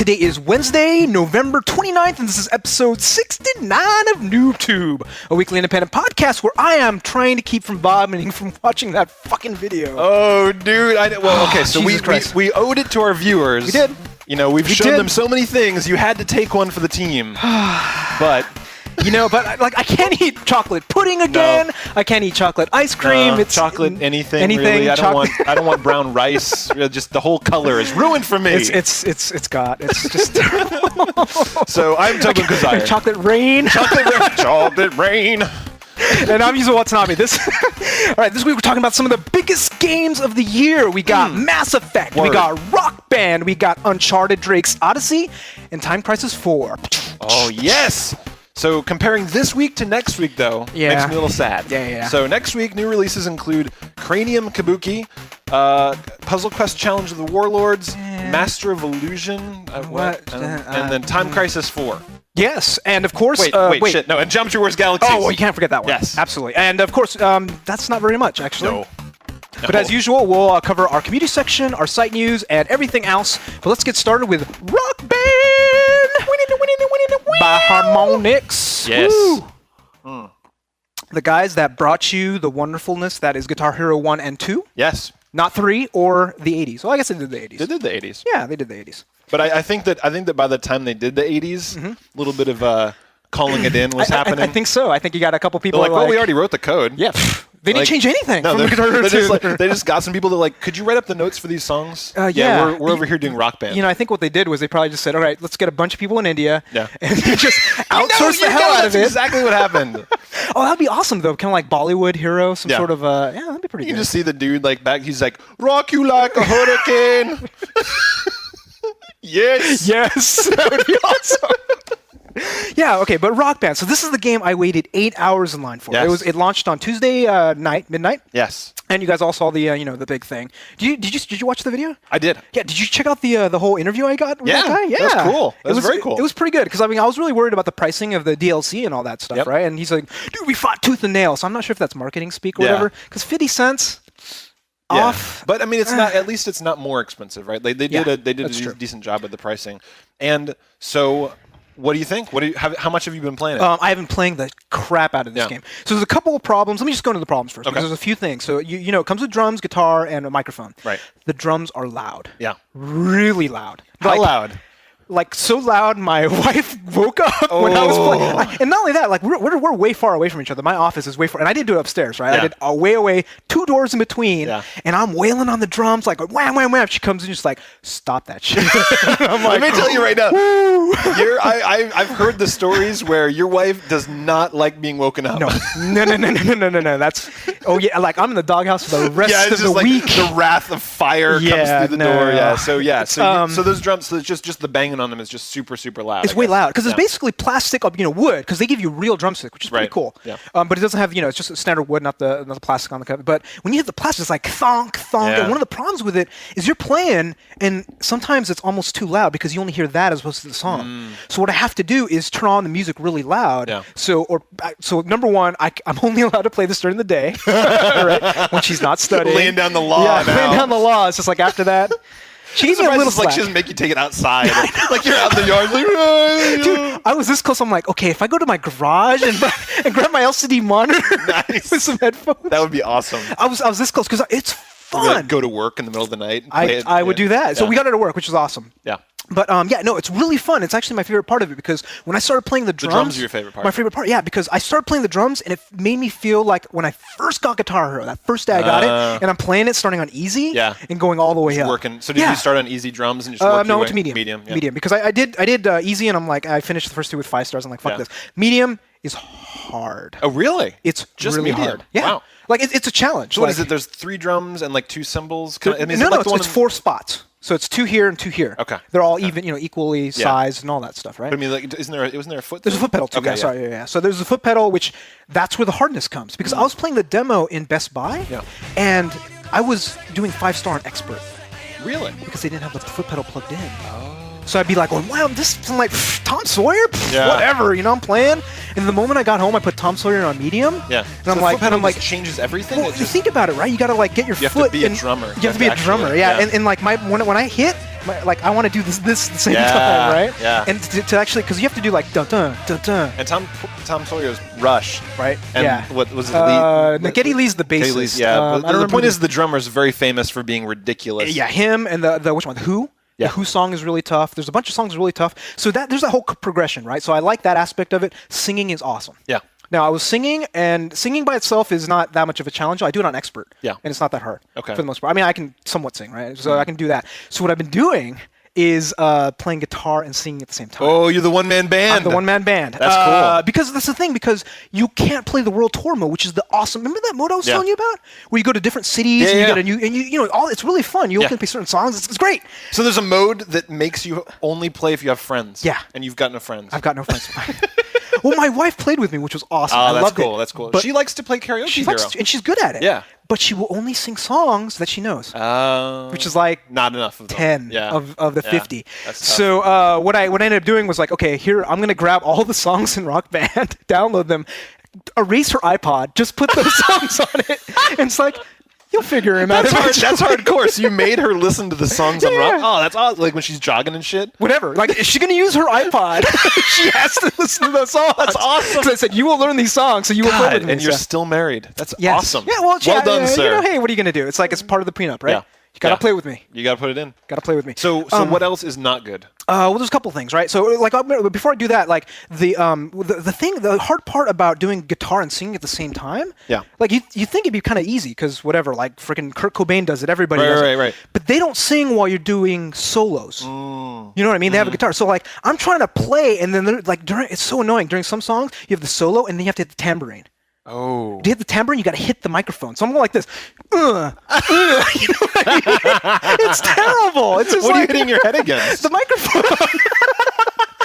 Today is Wednesday, November 29th, and this is episode 69 of NooBTooB, a weekly independent podcast where I am trying to keep from vomiting from watching that fucking video. Oh, dude. Well, okay, so we owed it to our viewers. We did. You know, we've shown them so many things. You had to take one for the team. But... You know, but like I can't eat chocolate pudding again. No. I can't eat chocolate ice cream. It's chocolate anything really. I don't want brown rice. Just the whole color is ruined for me. It's just terrible. So I'm Tobin and Yuzo. Chocolate rain. Chocolate rain. And I'm Yuzo Watanabe. All right, this week we're talking about some of the biggest games of the year. We got Mass Effect, we got Rock Band, we got Uncharted, Drake's Odyssey, and Time Crisis 4. Oh yes. So comparing this week to next week, though, makes me a little sad. Yeah. So next week, new releases include Cranium, Kabookii, Puzzle Quest Challenge of the Warlords, Master of Illusion, and then Time Crisis 4. Yes, and of course... Wait, shit, no, and Geometry Wars Galaxies. Oh, well, you can't forget that one. Yes. Absolutely. And of course, that's not very much, actually. No. But as usual, we'll cover our community section, our site news, and everything else. But let's get started with Rock Band! By Harmonix. Yes. The guys that brought you the wonderfulness that is Guitar Hero 1 and 2. Yes. Not 3 or the 80s. Well, I guess they did the 80s. They did the 80s. Yeah, they did the 80s. But I think that by the time they did the 80s, a little bit of calling it in was happening. I think so. I think you got a couple people like, well, we already wrote the code. Yeah. They didn't change anything from Guitar Hero 2. They just got some people that like, could you write up the notes for these songs? Yeah. We're over here doing Rock Band. You know, I think what they did was they probably just said, all right, let's get a bunch of people in India and just outsource the hell out of it. That's exactly what happened. Oh, that'd be awesome, though. Kind of like Bollywood hero, some sort of, that'd be pretty good. You can just see the dude like back, he's like, rock you like a hurricane. Yes. That would be awesome. Yeah, okay, but Rock Band. So this is the game I waited 8 hours in line for. Yes. It launched on Tuesday night, midnight. Yes. And you guys all saw the the big thing. Did you watch the video? I did. Yeah. Did you check out the whole interview I got with that guy? Yeah. That was cool. That was very cool. It was pretty good because I was really worried about the pricing of the DLC and all that stuff, right? And he's like, dude, we fought tooth and nail. So I'm not sure if that's marketing speak or whatever. Because 50 cents. Off. But I mean, it's not. At least it's not more expensive, right? They did a decent job with the pricing, and so. What do you think? How much have you been playing it? I have been playing the crap out of this game. So there's a couple of problems. Let me just go into the problems first. Okay. Because there's a few things. So you know, it comes with drums, guitar, and a microphone. Right. The drums are loud. Yeah. Really loud. How loud? Like so loud, my wife woke up when I was playing. And not only that, like we're way far away from each other. My office is way far, and I didn't do it upstairs, right? Yeah. I did way away, 2 doors in between, and I'm wailing on the drums like wham, wham, wham. She comes in, just like stop that shit. I'm like, let me tell you right now, I've heard the stories where your wife does not like being woken up. No. That's like I'm in the doghouse for the rest of the week. The wrath of fire comes through the door. Yeah. So those drums, so it's just the banging on them is just super, super loud. It's way loud because it's basically plastic, wood. Because they give you real drumstick, which is pretty cool. Yeah. But it doesn't have, it's just standard wood, not the plastic on the cover. But when you hit the plastic, it's like thonk, thonk. Yeah. And one of the problems with it is you're playing, and sometimes it's almost too loud because you only hear that as opposed to the song. So what I have to do is turn on the music really loud. Yeah. So number one, I'm only allowed to play this during the day, right? When she's not studying. Laying down the law. Yeah, laying down the law. It's just like after that. She gave me a little slack. Like she doesn't make you take it outside. Like you're out in the yard. Like, dude, I was this close. I'm like, okay, if I go to my garage and grab my LCD monitor with some headphones. That would be awesome. I was this close because it's fun. Like go to work in the middle of the night. I would do that. So we got it at work, which is awesome. Yeah. But it's really fun. It's actually my favorite part of it because when I started playing the drums... The drums are your favorite part. My favorite part, yeah, because I started playing the drums and it made me feel like when I first got Guitar Hero, that first day I got it, and I'm playing it starting on easy and going all the way up. Working. So did you start on easy drums and just work No, your way? to medium. Medium, yeah. Medium, because I did easy and I'm like, I finished the first 2 with 5 stars. I'm like, fuck this. Medium is hard. Oh, really? It's just really medium. hard. Yeah. Wow. Like, it's a challenge. So what is it? There's 3 drums and like 2 cymbals? It's 4 spots. So it's 2 here and 2 here. Okay. They're all even, equally sized and all that stuff, right? But I mean, like, wasn't there a foot? There's a foot pedal too. Okay, yeah. So there's a foot pedal, which that's where the hardness comes. Because I was playing the demo in Best Buy, and I was doing 5-star on expert. Really? Because they didn't have the foot pedal plugged in. Oh. So I'd be like, wow, this is like Tom Sawyer, whatever, I'm playing. And the moment I got home, I put Tom Sawyer on medium. Yeah. And so I'm like, just changes everything. Well, you think about it, right? You got to like get your foot. You have to be a drummer. You have to be a drummer, yeah. And like when I hit, like I want to do this at the same Yeah, time, right? yeah. And to actually, because you have to do like dun dun dun dun. And Tom Sawyer's Rush, Right. And Yeah. what was it? Geddy Lee's the Geddy bassist. Lee's, yeah. I But don't the remember point is, the drummer is very famous for being ridiculous. Yeah, him and the which one? Who? Yeah. The Who song is really tough. There's a bunch of songs really tough. So there's that whole progression, right? So I like that aspect of it. Singing is awesome. Yeah. Now I was singing, and singing by itself is not that much of a challenge. I do it on expert. Yeah. And it's not that hard. Okay. For the most part. I mean, I can somewhat sing, right? So I can do that. So what I've been doing is playing guitar and singing at the same time. Oh, you're the one-man band. I'm the one-man band. That's cool. Because that's the thing, because you can't play the world tour mode, which is the awesome. Remember that mode I was telling you about, where you go to different cities and you get a new, and you know, all. It's really fun. You can play certain songs. It's great. So there's a mode that makes you only play if you have friends. Yeah. And you've got no friends. I've got no friends. Well, my wife played with me, which was awesome. Oh, I that's loved cool. it. That's cool. But She likes to play karaoke. she likes to, and she's good at it. Yeah. But she will only sing songs that she knows, which is like not enough of them. 10 of the 50. That's tough. So what I ended up doing was like, okay, here I'm gonna grab all the songs in Rock Band, download them, erase her iPod, just put those songs on it, and it's like, you'll figure him out. That's hardcore. So you made her listen to the songs on rock. Yeah. Oh, that's awesome. Like when she's jogging and shit. Whatever. Like, is she going to use her iPod? She has to listen to those songs. That's awesome. So I said, you will learn these songs, so you will play with me. And you're So- still married. That's Yes. awesome. Yeah, well done, sir. You know, hey, what are you going to do? It's like it's part of the prenup, right? Yeah. You got to Yeah. play with me. You got to put it in. Got to play with me. So what else is not good? Well, there's a couple things, right? So, like, before I do that, like the hard part about doing guitar and singing at the same time, like you think it'd be kind of easy because whatever, like freaking Kurt Cobain does it, everybody does it. Right. But they don't sing while you're doing solos. You know what I mean? They have a guitar, so like I'm trying to play, and then like it's so annoying. During some songs, you have the solo, and then you have to hit the tambourine. Oh. To hit the tambourine, you got to hit the microphone. So I'm going like this. You know what I mean? It's terrible. It's just What are you like hitting your head against? the microphone.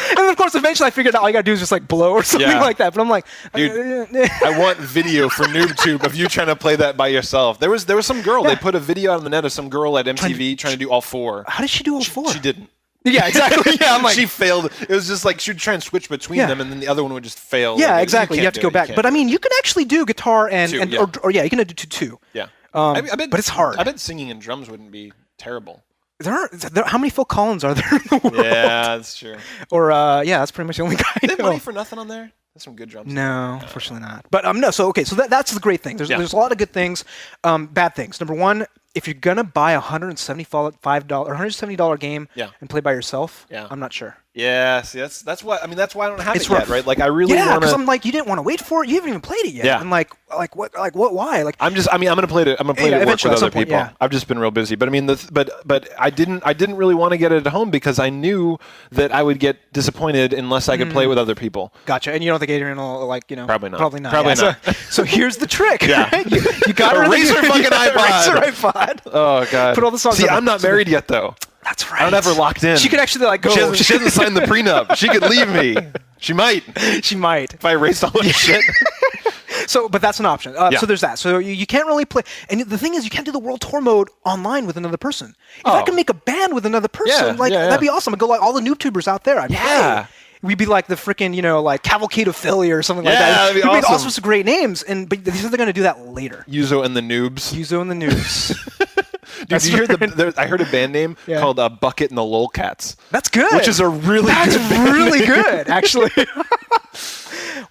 And then, of course, eventually I figured out all you got to do is just like blow or something like that. But I'm like, Dude, I want video for NooBTooB of you trying to play that by yourself. There was some girl. They put a video out on the net of some girl at MTV trying to do all four. How did she do all four? She didn't. Yeah, exactly. Yeah, I'm like, she failed. It was just like she would try and switch between them, and then the other one would just fail. yeah, Like, exactly. You have to go back. But I mean, you can actually do guitar and, Two, and yeah. or you can do two. Yeah. I bet, but it's hard. I bet singing and drums wouldn't be terrible. How many Phil Collins are there in the world? Yeah, that's true. Or yeah, that's pretty much the only guy. They have Money for Nothing on there. There's some good drums. No, unfortunately not. But no. So okay, so that's the great thing. There's a lot of good things. Bad things. Number one, if you're gonna buy a $170 game and play by yourself, I'm not sure. Yeah, see, that's why. I mean, that's why I don't have it yet, right? Like, I really want to. Yeah, because I'm like, you didn't want to wait for it. You haven't even played it yet. Yeah. And what? Why? Like, I'm gonna play it. I'm gonna play it at work with other people. Yeah. I've just been real busy. But I mean, but I didn't really want to get it at home because I knew that I would get disappointed unless I could play with other people. Gotcha. And you don't think Adrian will Probably not. Probably not. Probably not. So here's the trick. Yeah. Right? You got to erase her fucking iPod. Erase her iPod. Oh god. Put all the songs. See, on I'm not married yet though. That's right. I'm never locked in. She could actually like go. She hasn't signed the prenup. She could leave me. She might. She might. If I erased all this shit. So, but that's an option. So there's that. So you can't really play. And the thing is, you can't do the world tour mode online with another person. If I could make a band with another person, that'd be awesome. I'd go like all the NooBToobers out there. I'd play. We'd be like the freaking, like Cavalcade of Failure or something like that. That'd be We'd make awesome. all sorts of great names. But they said they're going to do that later. Yuzo and the Noobs. Yuzo and the Noobs. Dude, did you hear I heard a band name called Bucket and the Lolcats. That's good. Which is a really That's good band really name. good, actually.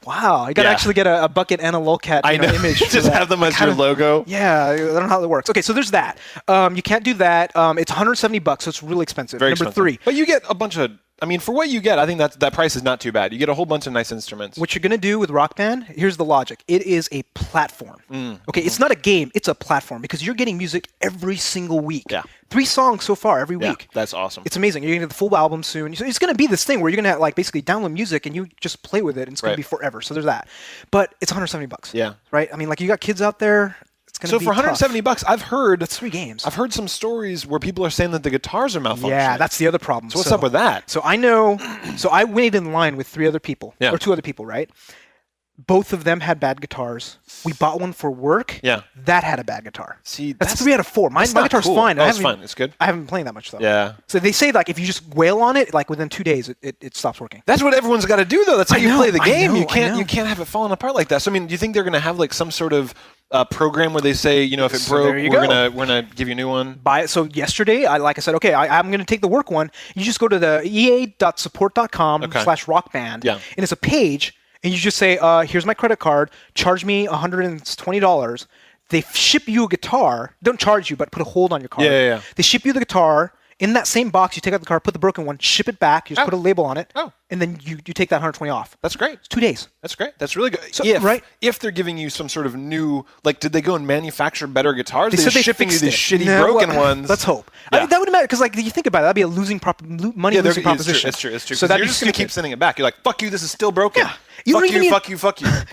Wow, I got to actually get a bucket and a lolcat image. Just have them as your logo. Yeah, I don't know how that works. Okay, so there's that. You can't do that. It's $170, so it's really expensive. Very Number expensive. 3. But you get a bunch of. I mean, for what you get, I think that price is not too bad. You get a whole bunch of nice instruments. What you're going to do with Rock Band, here's the logic. It is a platform. Okay, it's not a game. It's a platform because you're getting music every single week. Yeah. 3 songs so far every week. That's awesome. It's amazing. You're going to get the full album soon. So it's going to be this thing where you're going to like basically download music and you just play with it and it's going to be forever. So there's that. But it's $170. Yeah. Right? I mean, like you got kids out there. So for $170, I've heard that's 3 games. I've heard some stories where people are saying that the guitars are malfunctioning. Yeah, that's the other problem. So what's up with that? So I know. So I waited in line with 3 other people, or 2 other people, right? Both of them had bad guitars. We bought one for work. Yeah. That had a bad guitar. See, that's 3 out of 4. My guitar's cool. fine. It's fine. It's good. I haven't been playing that much though. Yeah. So they say like if you just wail on it, like within 2 days, it stops working. That's what everyone's got to do though. That's how you play the game. I You can't have it falling apart like that. So I mean, do you think they're going to have like some sort of program where they say, if it broke, we're gonna give you a new one? Buy it. So yesterday, like I said, okay, I'm gonna take the work one. You just go to the ea.support.com/rockband, and it's a page, and you just say, here's my credit card. Charge me $120. They ship you a guitar. Don't charge you, but put a hold on your card. Yeah. They ship you the guitar. In that same box, you take out the card, put the broken one, ship it back. You just put a label on it, and then you take that 120 off. That's great. It's 2 days. That's great. That's really good. So, If they're giving you some sort of new, did they go and manufacture better guitars? They're shipping you these shitty broken ones. Let's hope. I mean, that wouldn't matter because, you think about it, that'd be a losing money-losing proposition. It's true. So you're just going to keep sending it back. You're like, fuck you, this is still broken. Yeah. Fuck you.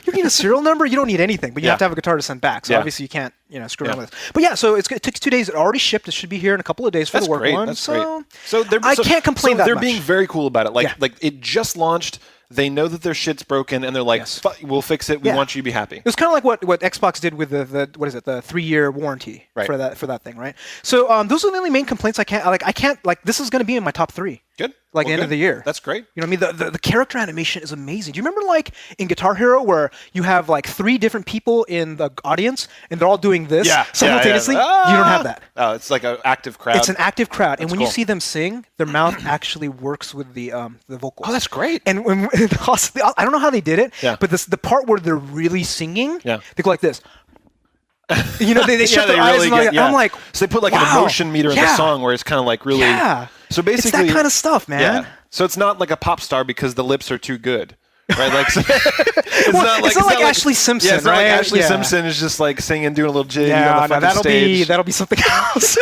You need a serial number. You don't need anything, but you have to have a guitar to send back. So obviously you can't, screw around with it. But so it took 2 days. It already shipped. It should be here in a couple of days for the work one. That's great. So I can't complain that much. They're being very cool about it. Like it just launched. They know that their shit's broken, and they're like, "We'll fix it. We want you to be happy." It was kind of like what Xbox did with the 3-year warranty for that thing, right? So those are the only main complaints I can't this is going to be in my top 3. Good. The end of the year. That's great. You know what I mean? The character animation is amazing. Do you remember in Guitar Hero where you have 3 different people in the audience and they're all doing this simultaneously? You don't have that. Oh, it's like an active crowd. It's an active crowd, and when you see them sing, their mouth actually works with the vocals. Oh, that's great. And when I don't know how they did it, but the part where they're really singing, they go like this. They shut their eyes. I'm like, so they put an emotion meter in the song where it's kind of really. Yeah. So basically, it's that kind of stuff, man. Yeah. So it's not like a pop star because the lips are too good, right? It's not like Ashley Simpson, yeah, it's right? Not like Ashley Simpson is just singing, doing a little jig on the fucking stage. That'll be something else.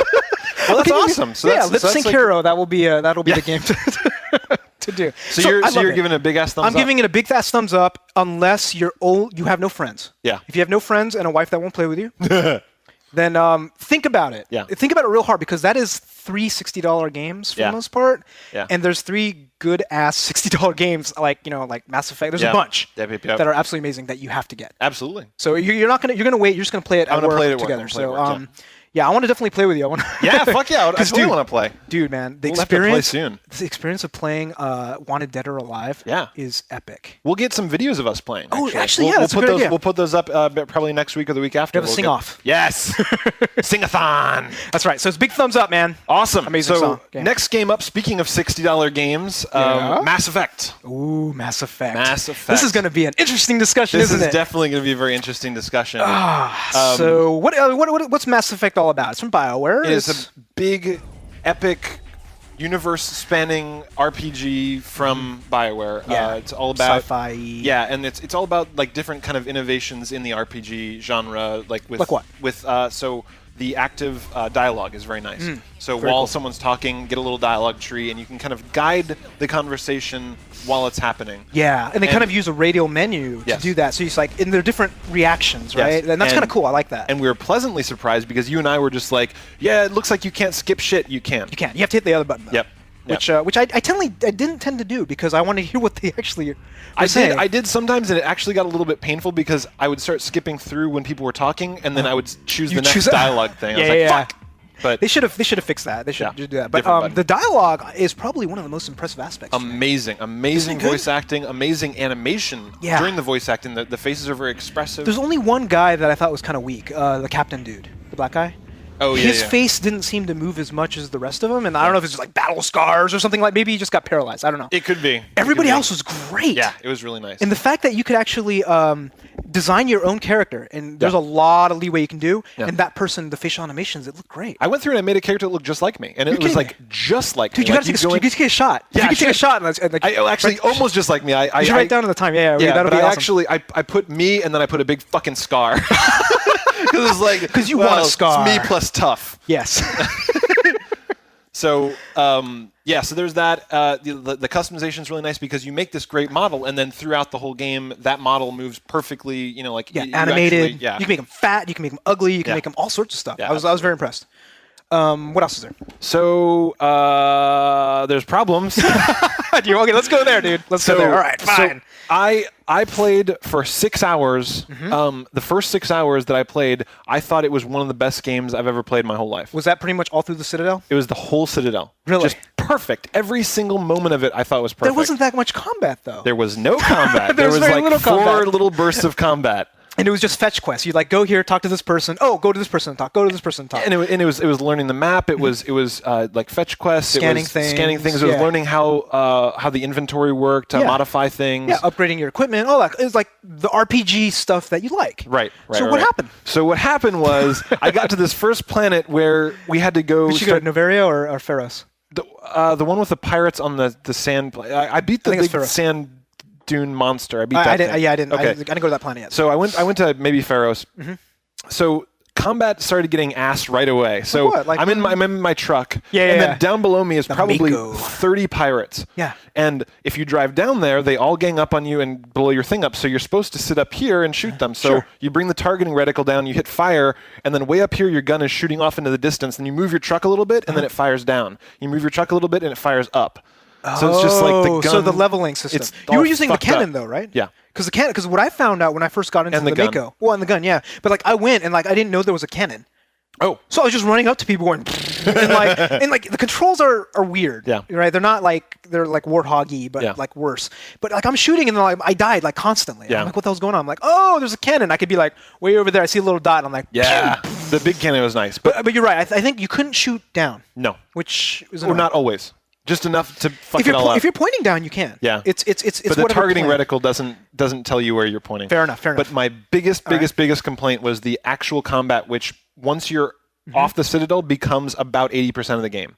Well, that's awesome. So Lip Sync Hero. That'll be the game to do. So you're giving it a big ass thumbs up? I'm giving it a big ass thumbs up unless you have no friends. Yeah. If you have no friends and a wife that won't play with you, then think about it. Yeah. Think about it real hard because that is 3 $60 games for the most part. Yeah. And there's 3 good ass $60 games like Mass Effect. There's a bunch that are absolutely amazing that you have to get. Absolutely. So you're gonna wait. You're just gonna play it. I'm gonna play it together. So yeah, I want to definitely play with you. Yeah, fuck yeah. I totally want to play. Dude, man, the experience of playing Wanted Dead or Alive is epic. We'll get some videos of us playing. Actually, that's a good idea. We'll put those up probably next week or the week after. We'll have a sing-off. Yes. Sing-a-thon. That's right. So it's big thumbs up, man. Awesome. Amazing song. Next game up, speaking of $60 games, Mass Effect. Ooh, Mass Effect. Mass Effect. This is going to be an interesting discussion, isn't it? This is definitely going to be a very interesting discussion. So what's Mass Effect all about? It's from BioWare. It is a big, epic, universe-spanning RPG from BioWare. Yeah, it's all about sci-fi. Yeah, and it's all about different kind of innovations in the RPG genre, with what? So the active dialogue is very nice. So while someone's talking, get a little dialogue tree, and you can kind of guide the conversation while it's happening. Yeah, and they kind of use a radial menu to do that. So it's and they're different reactions, right? And that's kind of cool. I like that. And we were pleasantly surprised because you and I were just like, yeah, it looks like you can't skip shit. You can't. You can't. You have to hit the other button, though. Yep. Which I didn't tend to do because I wanted to hear what they actually were saying. I did sometimes, and it actually got a little bit painful because I would start skipping through when people were talking, and then I would choose the next dialogue thing. I was like, fuck. But they should have fixed that. They should do that. But the dialogue is probably one of the most impressive aspects. Amazing voice acting, amazing animation during the voice acting. The faces are very expressive. There's only one guy that I thought was kind of weak. The captain dude, the black guy. Oh, yeah, His face didn't seem to move as much as the rest of them, and I don't know if it's just battle scars or something maybe he just got paralyzed. I don't know. It could be. Everybody else was great. Yeah, it was really nice. And the fact that you could actually design your own character, and there's a lot of leeway you can do, and that person, the facial animations, it looked great. I went through and I made a character that looked just like me, and it was just like me. Dude, you gotta take a shot. Yeah, you can take a shot. Actually, almost just like me. I should write down in the time. Yeah, that'll be awesome. I put me, and then I put a big fucking scar. Because you want a scar. It's me plus tough. Yes. So so there's that. The customization is really nice because you make this great model, and then throughout the whole game, that model moves perfectly. Animated. You can make them fat. You can make them ugly. You can make them all sorts of stuff. Yeah, I was very impressed. What else is there? So there's problems. Okay, let's go there, dude. Let's go there. All right, fine. So I played for 6 hours. The first 6 hours that I played, I thought it was one of the best games I've ever played in my whole life. Was that pretty much all through the Citadel? It was the whole Citadel. Really? Just perfect. Every single moment of it I thought was perfect. There wasn't that much combat, though. There was no combat. There was like little 4 little bursts of combat. And it was just fetch quests. You'd like go here, talk to this person. Oh, go to this person and talk. Go to this person and talk. And it was learning the map. It was like fetch quests. Scanning it was Scanning things. It was learning how the inventory worked, to modify things. Yeah, upgrading your equipment. All that. It was like the RPG stuff that you like. Right. So what happened? So what happened was I got to this first planet where we had to go. Did you go to Noveria or Pharos? The one with the pirates on the sand. I beat the big sand dune monster. I beat that. I didn't. Okay. I didn't go to that planet yet. So I went to maybe Pharos. So combat started getting asked right away. So like I'm in my truck. And then down below me is probably 30 pirates. Yeah. And if you drive down there, they all gang up on you and blow your thing up. So you're supposed to sit up here and shoot them. So you bring the targeting reticle down, you hit fire, and then way up here your gun is shooting off into the distance. And you move your truck a little bit, and then it fires down. You move your truck a little bit, and it fires up. So it's just like the gun. So the leveling system. You were using the cannon though, right? Yeah. Because what I found out when I first got into the Mako, and the gun, yeah. But like I went and like I didn't know there was a cannon. Oh. So I was just running up to people going, and like the controls are weird. Yeah. Right. They're like warthog-y, but like worse. But like I'm shooting and then I died like constantly. Yeah. I'm like, what the hell's going on? I'm like, oh, there's a cannon. I could be like way over there. I see a little dot. And I'm like, yeah. The big cannon was nice, but you're right. I think you couldn't shoot down. No. Which is not always. Just enough to fuck it all up. If you're pointing down, you can. Yeah. It's but the targeting reticle doesn't tell you where you're pointing. Fair enough. But my biggest complaint was the actual combat, which once you're off the Citadel becomes about 80% of the game.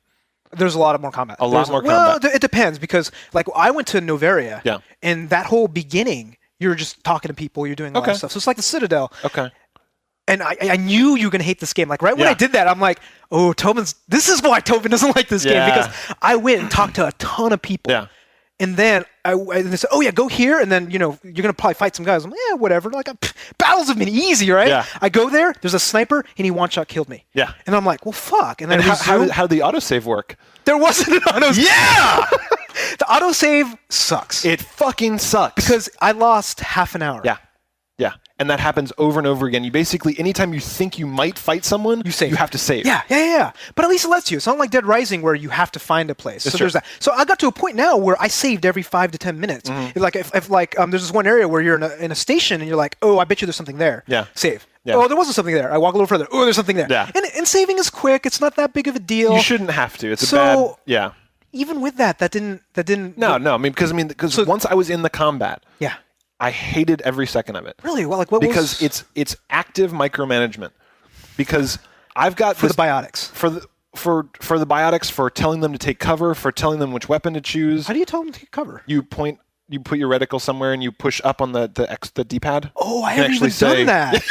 There's a lot more combat. A lot more combat. Well, it depends because like I went to Noveria. And that whole beginning, you're just talking to people. You're doing a lot of stuff. So it's like the Citadel. Okay. And I knew you were going to hate this game. Like, right when I did that, I'm like, oh, this is why Tobin doesn't like this game. Because I went and talked to a ton of people. Yeah. And then they said, oh, yeah, go here. And then, you're going to probably fight some guys. I'm like, yeah, whatever. Like, battles have been easy, right? Yeah. I go there, there's a sniper, and he one-shot killed me. Yeah. And I'm like, well, fuck. And then how did the autosave work? There wasn't an autosave. Yeah! The autosave sucks. It fucking sucks. Because I lost half an hour. Yeah. Yeah. And that happens over and over again. You basically, anytime you think you might fight someone, you have to save. Yeah. But at least it lets you. It's not like Dead Rising where you have to find a place. So there's that. So I got to a point now where I saved every 5 to 10 minutes. Like if there's this one area where you're in a station and you're like, oh, I bet you there's something there. Yeah. Save. Yeah. Oh, there wasn't something there. I walk a little further. Oh, there's something there. Yeah. And saving is quick. It's not that big of a deal. You shouldn't have to. It's a bad. Yeah. Even with that didn't. No. I mean, because once I was in the combat. Yeah. I hated every second of it. Really? Well, like what because it's active micromanagement. Because I've got the biotics. For the biotics, for telling them to take cover, for telling them which weapon to choose. How do you tell them to take cover? You put your reticle somewhere and you push up on the D-pad. Oh, I haven't even done that.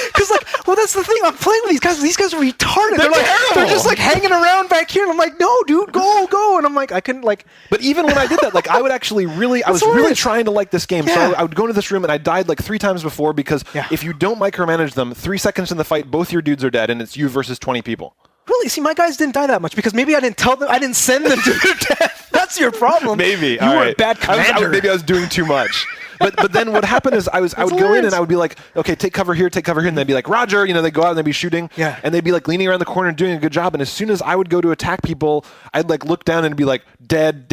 Because that's the thing. I'm playing with these guys. These guys are retarded. They're just like hanging around back here. And I'm like, no, dude, go. And I'm like, I couldn't like. But even when I did that, like I would actually I was really trying to like this game. Yeah. So I would go into this room and I died like 3 times before because if you don't micromanage them, 3 seconds in the fight, both your dudes are dead and it's you versus 20 people. Really? See, my guys didn't die that much because maybe I didn't tell them. I didn't send them to their death. That's your problem. Maybe. You were a bad commander. Maybe I was doing too much. But then what happened is I would go in and I would be like, okay, take cover here, and they'd be like, Roger, they go out and they'd be shooting, and they'd be like leaning around the corner and doing a good job. And as soon as I would go to attack people, I'd like look down and be like, dead.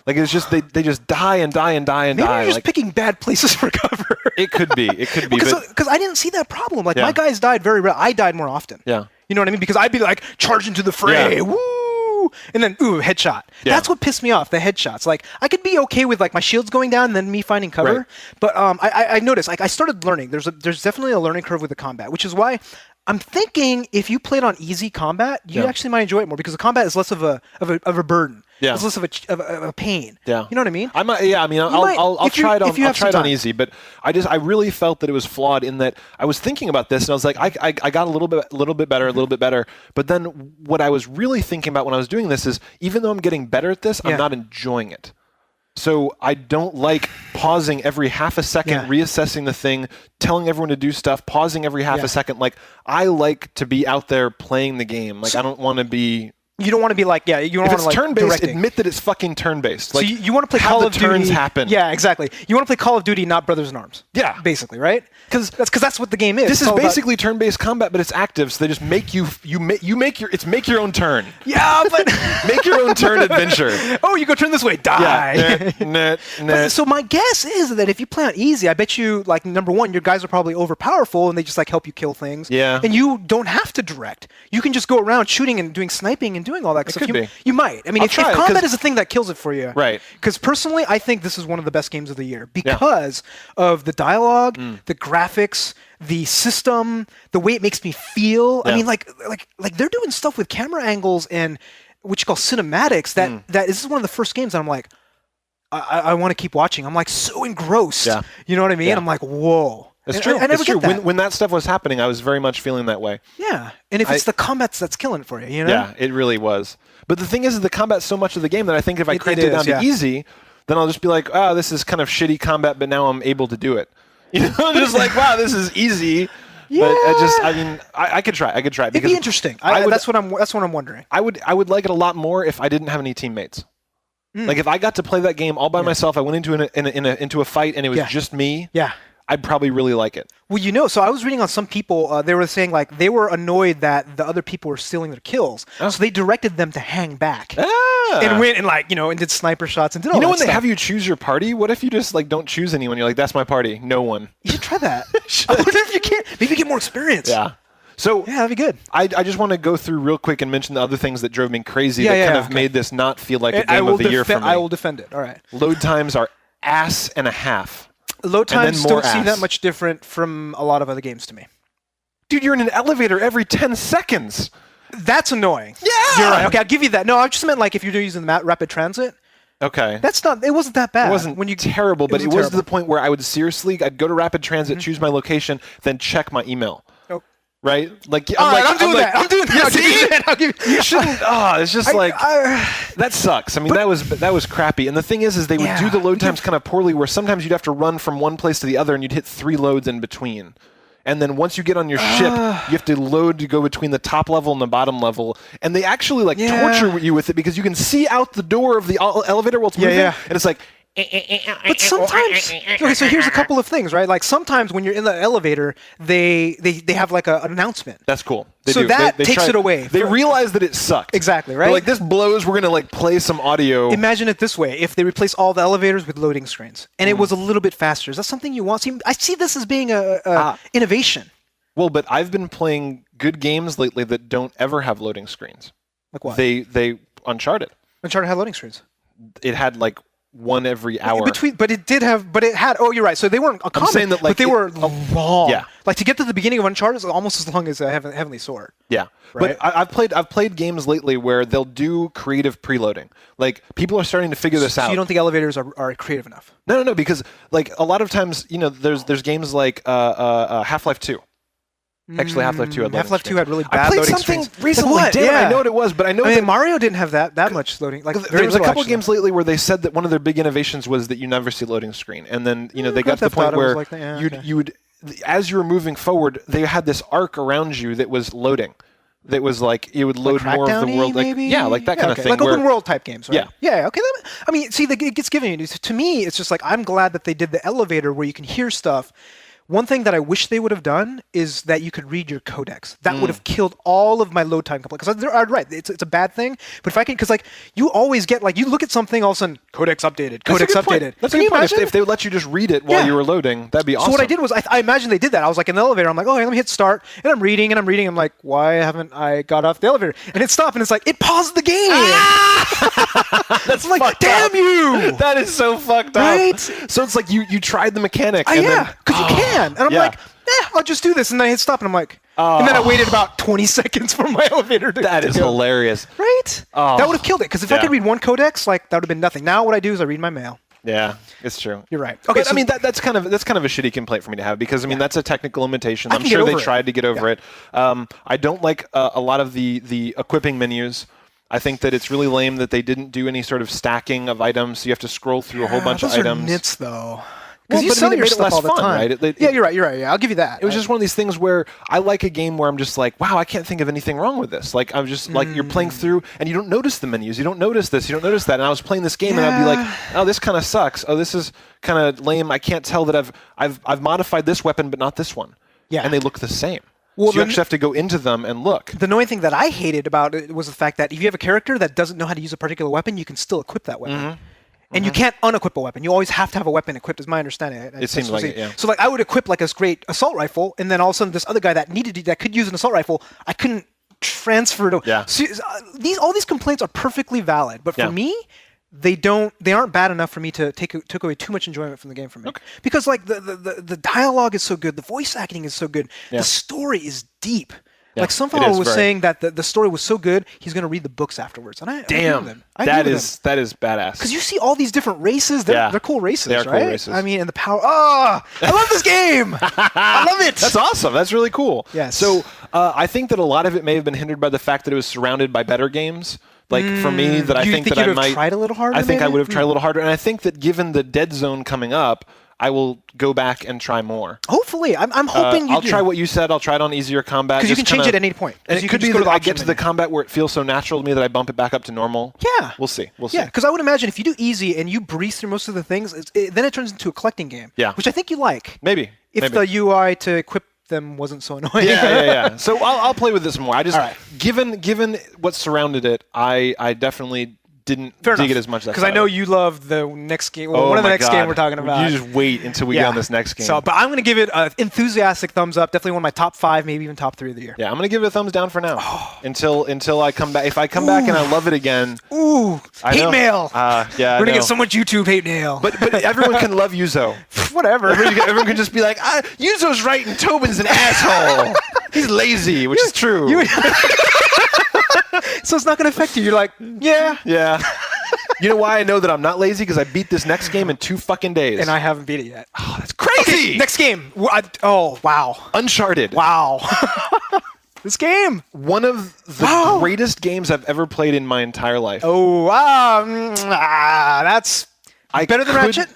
Like it's just they just die and die. Maybe you're just picking bad places for cover. It could be. Because I didn't see that problem. Like my guys died very rare. I died more often. Yeah. You know what I mean? Because I'd be like charging to the fray. Yeah. Woo! And then headshot. Yeah. That's what pissed me off, the headshots. Like I could be okay with like my shields going down and then me finding cover. Right. But I noticed like I started learning. There's definitely a learning curve with the combat, which is why I'm thinking if you played on easy combat, you actually might enjoy it more because the combat is less of a burden. Yeah. It's less of a pain. Yeah. You know what I mean? I'll try it on easy, but I really felt that it was flawed in that I was thinking about this and I was like, I got a little bit better. But then what I was really thinking about when I was doing this is even though I'm getting better at this, I'm not enjoying it. So I don't like pausing every half a second, reassessing the thing, telling everyone to do stuff, pausing every half a second. Like I like to be out there playing the game. Like I don't want to be You don't want to be like, you don't want to like turn-based, directing. admit that it's fucking turn-based. Like, so you want to play Call of Duty. Turns happen. Yeah, exactly. You want to play Call of Duty, not Brothers in Arms. Yeah, basically, right? Because that's what the game is. This is basically turn-based combat, but it's active. So they just make you make your own turn. Yeah, but make your own turn adventure. Oh, you go turn this way, die. Yeah. So my guess is that if you play on easy, I bet you like number one, your guys are probably overpowerful and they just like help you kill things. Yeah. And you don't have to direct. You can just go around shooting and doing sniping and doing all that stuff. You might. I mean, if combat is the thing that kills it for you. Right. Because personally, I think this is one of the best games of the year because of the dialogue, the graphics, the system, the way it makes me feel. Yeah. I mean, like they're doing stuff with camera angles and what you call cinematics. That this is one of the first games that I'm like, I want to keep watching. I'm like so engrossed. Yeah. You know what I mean? Yeah. I'm like, whoa. It's true. I never get that. When that stuff was happening, I was very much feeling that way. Yeah. And if it's the combat that's killing it for you, you know? Yeah, it really was. But the thing is the combat's so much of the game that I think if I cranked it down to easy, then I'll just be like, oh, this is kind of shitty combat, but now I'm able to do it. You know, just like, wow, this is easy. Yeah. But I could try. It'd be interesting. That's what I'm wondering. I would like it a lot more if I didn't have any teammates. Like if I got to play that game all by myself, I went into a fight and it was just me. Yeah. I'd probably really like it. Well, so I was reading on some people, they were saying like they were annoyed that the other people were stealing their kills, so they directed them to hang back and went and and did sniper shots and did all that when stuff. They have you choose your party? What if you just like don't choose anyone? You're like, that's my party, no one. You should try that. I wonder if you can. Maybe you get more experience. Yeah. So that'd be good. I just want to go through real quick and mention the other things that drove me crazy that kind of made this not feel like a game of the year for me. I will defend it. All right. Load times are ass and a half. Load times don't seem that much different from a lot of other games to me. Dude, you're in an elevator every 10 seconds. That's annoying. Yeah. You're right. Okay, I'll give you that. No, I just meant like if you're using the rapid transit. Okay. It wasn't that bad. It wasn't terrible, but it was to the point where I'd go to rapid transit, choose my location, then check my email. Right? Like I'm doing that. I'll give you you shouldn't. It's just that sucks. I mean, that was crappy. And the thing is they would do the load times kind of poorly, where sometimes you'd have to run from one place to the other, and you'd hit 3 loads in between. And then once you get on your ship, you have to load to go between the top level and the bottom level. And they actually torture you with it because you can see out the door of the elevator while it's moving, and it's like. But sometimes, okay, so here's a couple of things, right? Like sometimes when you're in the elevator, they have like an announcement. That's cool. They takes it away. They realize that it sucked. Exactly, right? They're like, this blows, we're going to play some audio. Imagine it this way. If they replace all the elevators with loading screens and it was a little bit faster, is that something you want? I see this as being a innovation. Well, but I've been playing good games lately that don't ever have loading screens. Like what? They Uncharted. Uncharted had loading screens. It had one every hour. Oh, you're right. So they weren't common, I'm saying that, but they were long. Yeah. Like to get to the beginning of Uncharted is almost as long as Heavenly Sword. Yeah. Right? But I've played games lately where they'll do creative preloading. Like people are starting to figure this out. So you don't think elevators are creative enough? No, because a lot of times, there's games like Half-Life 2. Actually, Half-Life 2 had Half-Life 2 had really bad loading screens. I played something recently. Damn, I know what it was, but I know that Mario didn't have that much loading. There was a couple games lately where they said that one of their big innovations was that you never see loading screen, and then they got to the point where you would, as you were moving forward, they had this arc around you that was loading. That was it would load more of the world, maybe? Like that kind of thing, like open world type games, right? Yeah. Okay. It gets given you. To me, it's just I'm glad that they did the elevator where you can hear stuff. One thing that I wish they would have done is that you could read your codecs. That would have killed all of my load time complaints. Because they're right, it's a bad thing. But if I can, because you always get you look at something, all of a sudden codecs updated. That's a good point. If they would let you just read it while you were loading, that'd be awesome. So what I did was I imagine they did that. I was in the elevator. I'm like, let me hit start, and I'm reading. I'm like, why haven't I got off the elevator? And it stopped, and it's it paused the game. That's damn you! That is so fucked up. Right? So it's you tried the mechanic. Because you can. And I'm like, I'll just do this. And then I hit stop, and I'm like, and then I waited about 20 seconds for my elevator to That is hilarious. Right? That would have killed it. Because if I could read one codex, that would have been nothing. Now what I do is I read my mail. Yeah, it's true. You're right. Okay, but that's kind of a shitty complaint for me to have because that's a technical limitation. I'm sure they tried to get over it. I don't like a lot of the equipping menus. I think that it's really lame that they didn't do any sort of stacking of items. So you have to scroll through a whole bunch of items. Those are nits, though. Because you sell your stuff all the time. Right? Yeah, you're right. Yeah, I'll give you that. It was just one of these things where I like a game where I'm just like, wow, I can't think of anything wrong with this. Like, I'm just like, you're playing through and you don't notice the menus. You don't notice this. You don't notice that. And I was playing this game and I'd be like, oh, this kind of sucks. Oh, this is kind of lame. I can't tell that I've modified this weapon, but not this one. Yeah. And they look the same. Well, so you actually have to go into them and look. The annoying thing that I hated about it was the fact that if you have a character that doesn't know how to use a particular weapon, you can still equip that weapon. And you can't unequip a weapon. You always have to have a weapon equipped, is my understanding. It seems like it, yeah. So like I would equip like this great assault rifle, and then all of a sudden this other guy that could use an assault rifle, I couldn't transfer to. Yeah. So, all these complaints are perfectly valid, but for me, they aren't bad enough for me to take away too much enjoyment from the game for me. Okay. Because like the dialogue is so good, the voice acting is so good, the story is deep. Yeah, like some fellow was saying that the story was so good, he's going to read the books afterwards. And I that is badass. Because you see all these different races. They're cool races, they are right? Cool races. I mean, and the power. Oh, I love this game. I love it. That's awesome. That's really cool. Yes. So I think that a lot of it may have been hindered by the fact that it was surrounded by better games. Like for me, that I think that I might tried a little harder. I think I would have tried a little harder, and I think that given the Dead Zone coming up, I will go back and try more. Hopefully. I'm hoping you I'll try what you said. I'll try it on easier combat. Because you can change it at any point. And it could be that I get to the combat where it feels so natural to me that I bump it back up to normal. Yeah. We'll see. Yeah, because I would imagine if you do easy and you breeze through most of the things, then it turns into a collecting game. Yeah. Which I think you like. Maybe. If the UI to equip them wasn't so annoying. Yeah. So I'll play with this more. I just, given what surrounded it, I definitely didn't dig it as much. Because I know you love the next game. Well, one of the next game we're talking about. You just wait until we get on this next game. So, but I'm going to give it an enthusiastic thumbs up. Definitely one of my top 5, maybe even top 3 of the year. Yeah, I'm going to give it a thumbs down for now. Until I come back. If I come back and I love it again. Hate mail. Yeah, we're going to get so much YouTube hate mail. But everyone can love Yuzo. Whatever. Everyone can just be like, Yuzo's right and Tobin's an asshole. He's lazy, which is true. So it's not going to affect you. You're like, yeah. You know why I know that I'm not lazy? Because I beat this next game in 2 fucking days. And I haven't beat it yet. Oh, that's crazy! Okay, next game. Wow. Uncharted. Wow. This game. One of the greatest games I've ever played in my entire life. That's better than Ratchet?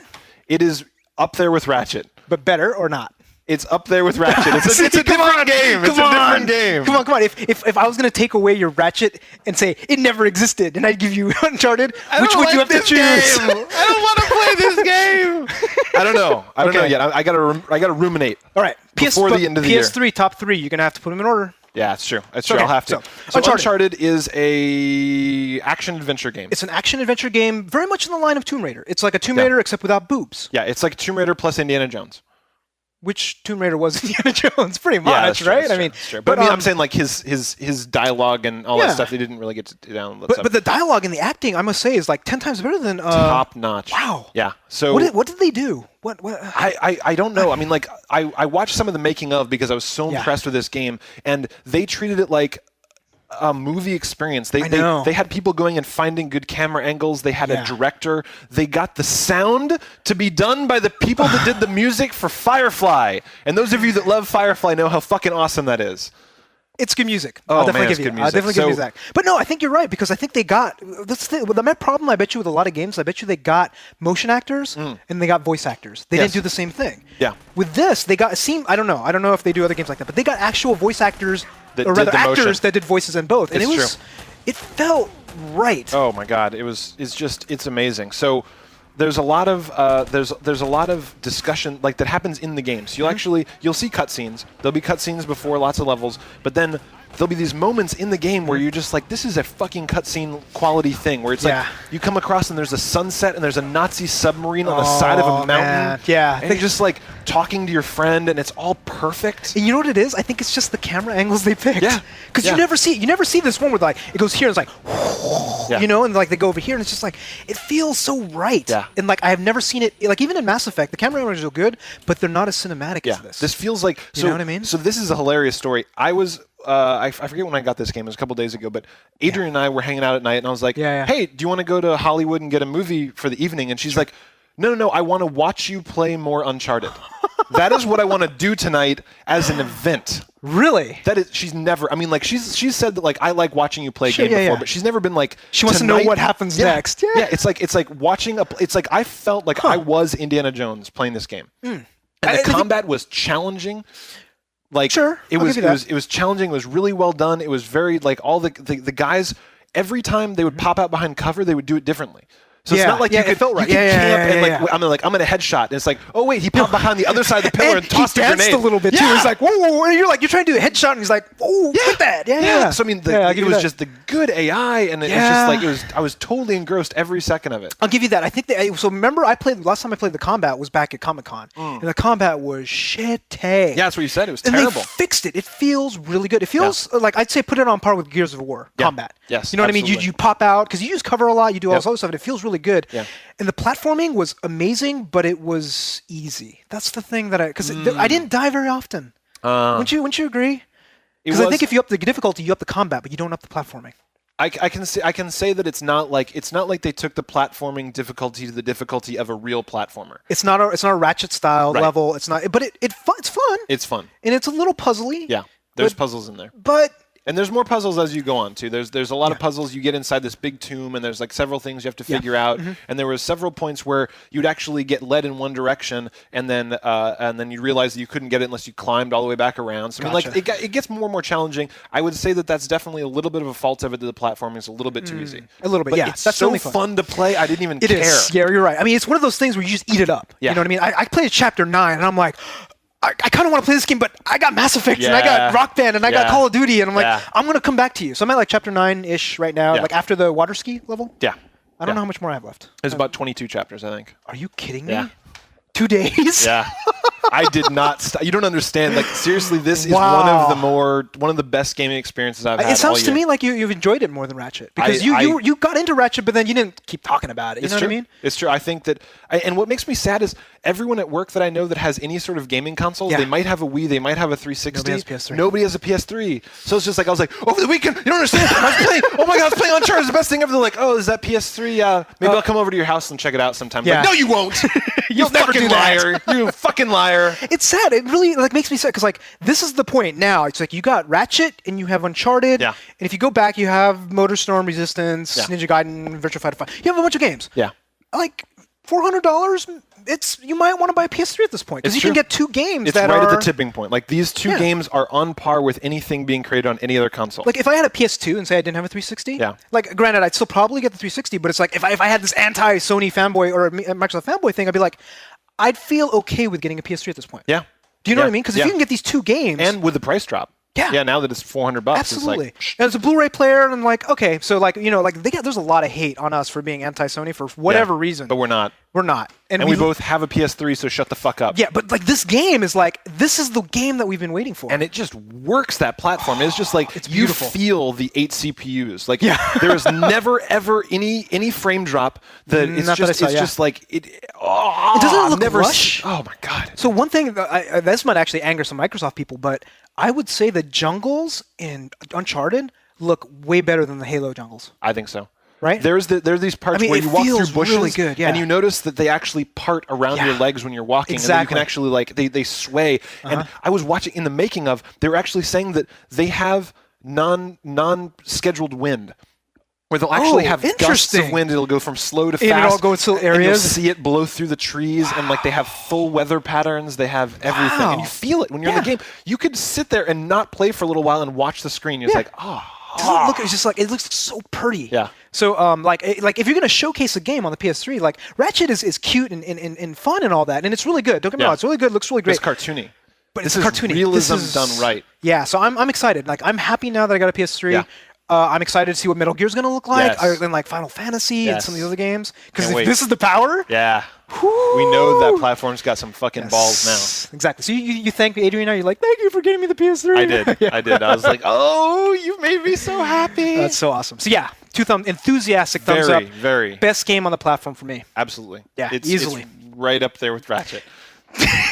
It is up there with Ratchet. But better or not? It's up there with Ratchet. It's a different game. It's a different game. Come on. If I was going to take away your Ratchet and say it never existed, and I'd give you Uncharted, which would you have to choose? I don't want to play this game. I don't know yet. I gotta ruminate. All right. Before the end of the year. PS3 top 3. You're gonna have to put them in order. Yeah, it's true. I'll have to. So Uncharted is a action-adventure game. It's an action-adventure game, very much in the line of Tomb Raider. It's like a Tomb Raider except without boobs. Yeah, it's like Tomb Raider plus Indiana Jones. Which Tomb Raider was Indiana Jones? Pretty much, right? I mean, but I'm saying like his dialogue and all that stuff. He didn't really get to down. But the dialogue and the acting, I must say, is like 10 times better than top notch. Wow. Yeah. So what did they do? What? I don't know. I mean, like I watched some of the making of because I was so impressed with this game, and they treated it like a movie experience. They had people going and finding good camera angles. They had a director. They got the sound to be done by the people that did the music for Firefly. And those of you that love Firefly know how fucking awesome that is. It's good music. Oh, I'll definitely man, give you. I'll definitely give you that. But no, I think you're right because I think they got the problem. I bet you with a lot of games, I bet you they got motion actors and they got voice actors. They didn't do the same thing. Yeah. With this, they got I don't know. I don't know if they do other games like that, but they got actual voice actors, or rather actors that did voices in both, and it felt right. Oh my God, it's amazing. So. There's a lot of there's a lot of discussion like that happens in the games. You'll see cutscenes. There'll be cutscenes before lots of levels, but then there'll be these moments in the game where you're just like, this is a fucking cutscene quality thing. Where it's like you come across and there's a sunset and there's a Nazi submarine on the side of a mountain. Man. Yeah, and you're just like talking to your friend, and it's all perfect. And you know what it is? I think it's just the camera angles they picked. Yeah, because you never see this one where like it goes here and it's like, you know, and like they go over here and it's just like it feels so right. Yeah. And like I have never seen it like even in Mass Effect, the camera angles are good, but they're not as cinematic as this. This feels like you know what I mean? So this is a hilarious story. I was. I forget when I got this game. It was a couple days ago, but Adrian and I were hanging out at night, and I was like, "Hey, do you want to go to Hollywood and get a movie for the evening?" And she's like, "No, I want to watch you play more Uncharted." That is what I want to do tonight as an event. Really? That is, she's never. I mean, like she's said that like I like watching you play a game before, but she's never been like. She wants to know what happens next. Yeah, it's like watching a. It's like I felt like I was Indiana Jones playing this game, and the combat was challenging. Like it was challenging. It was really well done. It was very like all the guys. Every time they would pop out behind cover, they would do it differently. So it's not like you could camp and like I'm gonna headshot, and it's like, oh wait, he popped behind the other side of the pillar and tossed a grenade. He danced a little bit too. He's like, whoa, and you're trying to do a headshot, and he's like, oh, quit that. Yeah. So I mean, it was just the good AI, and it was just like I was totally engrossed every second of it. I'll give you that. I think so. Remember, last time I played the combat was back at Comic-Con, and the combat was shitty. Yeah, that's what you said. It was terrible. And they fixed it. It feels really good. It feels like I'd say put it on par with Gears of War combat. Yes, you know what I mean. You pop out because you use cover a lot. You do all this other stuff, and it feels really good. Yeah. And the platforming was amazing, but it was easy. That's the thing that because I didn't die very often. Wouldn't you agree? Because I think if you up the difficulty, you up the combat, but you don't up the platforming. I can say that it's not like they took the platforming difficulty to the difficulty of a real platformer. It's not a Ratchet style level. It's not, but it's fun. It's fun, and it's a little puzzly. Yeah, there's puzzles in there, and there's more puzzles as you go on too. There's a lot of puzzles. You get inside this big tomb, and there's like several things you have to figure out. And there were several points where you'd actually get led in one direction, and then you realize that you couldn't get it unless you climbed all the way back around. So I mean, like it gets more and more challenging. I would say that that's definitely a little bit of a fault of it. That the platforming is a little bit too easy. A little bit, but yeah. It's so fun to play. I didn't even care. It is. Yeah, you're right. I mean, it's one of those things where you just eat it up. Yeah. You know what I mean? I played Chapter 9, and I'm like, I kind of want to play this game, but I got Mass Effect, and I got Rock Band, and I got Call of Duty, and I'm like, I'm going to come back to you. So I'm at like Chapter 9-ish right now, like after the water ski level. Yeah. I don't know how much more I have left. There's about 22 chapters, I think. Are you kidding me? 2 days? Yeah. I did not stop. You don't understand. Like, seriously, this is one of the best gaming experiences I've had. It sounds to me like you've enjoyed it more than Ratchet. Because you got into Ratchet, but then you didn't keep talking about it. You know what I mean? It's true. I think that, and what makes me sad is everyone at work that I know that has any sort of gaming consoles, they might have a Wii, they might have a 360. Nobody has PS3. Nobody has a PS3. So it's just like, I was like, over the weekend, you don't understand. I was playing, oh my God, I was playing Uncharted. It's the best thing ever. They're like, oh, is that PS3? Maybe I'll come over to your house and check it out sometime. Yeah. Like, no, you won't. You'll never do liar. You fucking liar. It's sad. It really makes me sad because this is the point now. It's like you got Ratchet and you have Uncharted. Yeah. And if you go back, you have Motorstorm, Resistance, Ninja Gaiden, Virtua Fighter 5. You have a bunch of games. Yeah. Like $400. You might want to buy a PS3 at this point because you can get 2 games that are right at the tipping point. Like these 2 games are on par with anything being created on any other console. Like if I had a PS2 and say I didn't have a 360, like granted I'd still probably get the 360, but it's like if I had this anti-Sony fanboy or a Microsoft fanboy thing, I'd be like, I'd feel okay with getting a PS3 at this point. Yeah. Do you know what I mean? Because if you can get these 2 games and with the price drop. Yeah, now that it's $400, absolutely. It's like, and it's a Blu-ray player, and I'm like, okay, so like there's a lot of hate on us for being anti-Sony for whatever reason. But we're not. We're not. And we both have a PS3, so shut the fuck up. Yeah, but like this game is like, this is the game that we've been waiting for. And it just works, that platform. It's just like, it's you beautiful. Feel the 8 CPUs. Like, there is never, ever any frame drop that just like, it doesn't look rush. Oh my God. So one thing, this might actually anger some Microsoft people, but I would say the jungles in Uncharted look way better than the Halo jungles. I think so. Right? There's these parts where you walk through bushes really good, and you notice that they actually part around your legs when you're walking. Exactly. And you can actually, like, they sway. And I was watching, in the making of, they were actually saying that they have non-scheduled wind. Where they'll actually have gusts of wind. It'll go from slow to fast. And it'll go to areas. And you'll see it blow through the trees. And like they have full weather patterns. They have everything. And you feel it when you're in the game. You could sit there and not play for a little while and watch the screen. You're like, it's just like, it looks so pretty. Yeah. So like if you're going to showcase a game on the PS3, like Ratchet is cute and fun and all that. And it's really good. Don't get me wrong. It's really good. Looks really great. It's cartoony. But it's cartoony. Realism done right. Yeah. So I'm excited. Like I'm happy now that I got a PS3. Yeah. I'm excited to see what Metal Gear's going to look like, and like Final Fantasy and some of the other games. Because if this is the power, we know that platform's got some fucking balls now. Exactly. So you thank Adrian now. You're like, thank you for getting me the PS3. I did. I was like, oh, you made me so happy. That's so awesome. So yeah, enthusiastic thumbs up. Very. Best game on the platform for me. Absolutely. Yeah, easily. It's right up there with Ratchet.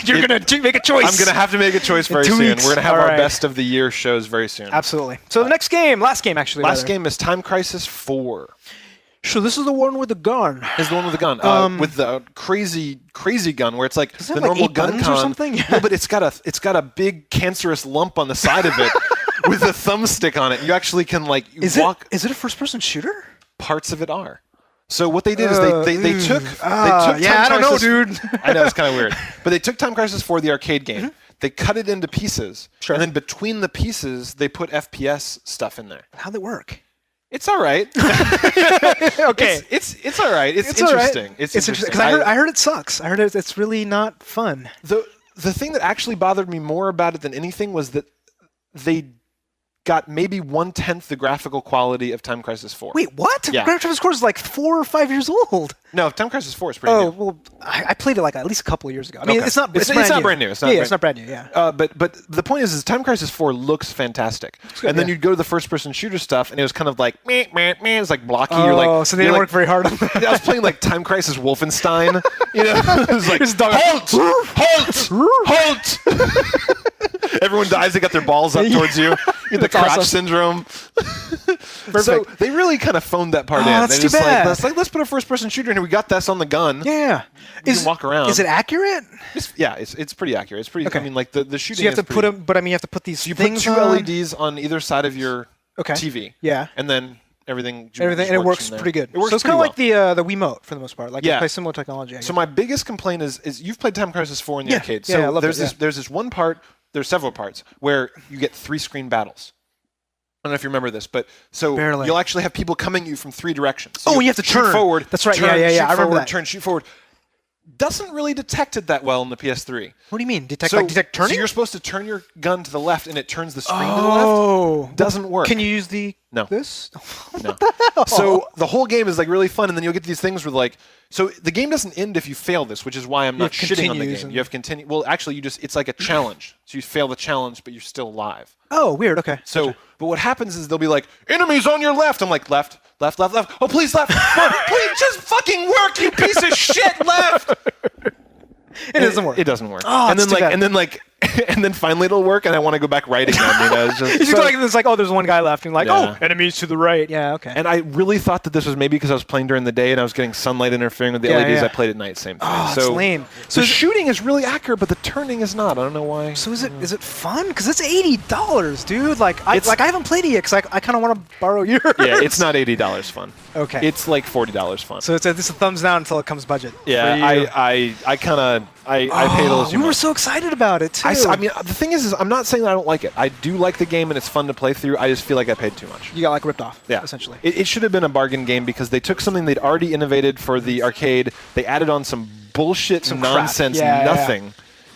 You're going to make a choice. I'm going to have to make a choice very soon. We're going to have our best of the year shows very soon. Absolutely. So the next game, last game actually. Last game is Time Crisis 4. So this is the one with the gun. Is the one with the gun with the crazy gun where it's like the normal gun or something. Yeah, but it's got a big cancerous lump on the side of it with a thumbstick on it. You actually can like walk. Is it a first-person shooter? Parts of it are. So what they did is they took I don't know, dude. I know it's kind of weird, but they took Time Crisis 4, the arcade game. They cut it into pieces, and then between the pieces they put FPS stuff in there. How'd it work? It's all right. Okay. It's all right. It's interesting. Right. It's interesting because I heard it sucks. I heard it's really not fun. The thing that actually bothered me more about it than anything was that they got maybe 1/10 the graphical quality of Time Crisis 4. Wait, what? Yeah. Time Crisis 4 is like 4 or 5 years old. No, Time Crisis 4 is pretty new. Well, I played it like at least a couple of years ago. I mean, it's not brand new. It's not brand new. Yeah. But the point is Time Crisis 4 looks fantastic. Good, and then you'd go to the first-person shooter stuff, and it was kind of like meh. It's like blocky. Oh, so they didn't work very hard on that. I was playing like Time Crisis Wolfenstein. It was like halt. Everyone dies. They got their balls up towards you. You get the crotch syndrome. So they really kind of phoned that part in. That's too bad. Let's put a first-person shooter in here. We got this on the gun. Yeah. You can walk around. Is it accurate? It's pretty accurate. It's pretty. Okay. I mean, like the shooting. So you have to put them, but I mean, you have to put these things. You put 2 LEDs on either side of your TV. Yeah. And then everything, and it works pretty good. It works so it's kind of like the Wiimote for the most part. Like you play similar technology. So my biggest complaint is you've played Time Crisis 4 in the arcade. So I love there's this one part. There's several parts where you get 3-screen battles. I don't know if you remember this, but you'll actually have people coming at you from 3 directions. So you have to turn forward. That's right. Turn, I remember that. Turn, shoot forward. Doesn't really detect it that well in the PS3. What do you mean? Detect turning? So you're supposed to turn your gun to the left, and it turns the screen to the left. Doesn't work. Can you use this? No. So the whole game is like really fun, and then you'll get these things with like. So the game doesn't end if you fail this, which is why I'm not shitting on the game. You have continue. Well, actually, it's like a challenge. So you fail the challenge, but you're still alive. Oh, weird. Okay. So, but what happens is they'll be like, enemies on your left. I'm like, left. Oh, please, left. Please, just fucking work, you piece of shit, left. It doesn't work. It doesn't work. Oh, and then finally it'll work, and I want to go back right again. It's like, there's one guy left, and enemies to the right. Yeah, okay. And I really thought that this was maybe because I was playing during the day and I was getting sunlight interfering with the LEDs. I played at night, same thing. Oh, that's lame. So the shooting is really accurate, but the turning is not. I don't know why. So is it fun? Because it's $80, dude. I haven't played it yet because I kind of want to borrow yours. Yeah, it's not $80 fun. Okay. It's like $40 fun. So it's a thumbs down until it comes budget. Yeah, I paid a little too much. We were so excited about it too. I mean, the thing is I'm not saying that I don't like it. I do like the game and it's fun to play through. I just feel like I paid too much. You got ripped off. Yeah, essentially. It should have been a bargain game because they took something they'd already innovated for the arcade. They added on some bullshit, some nonsense, nothing. Yeah.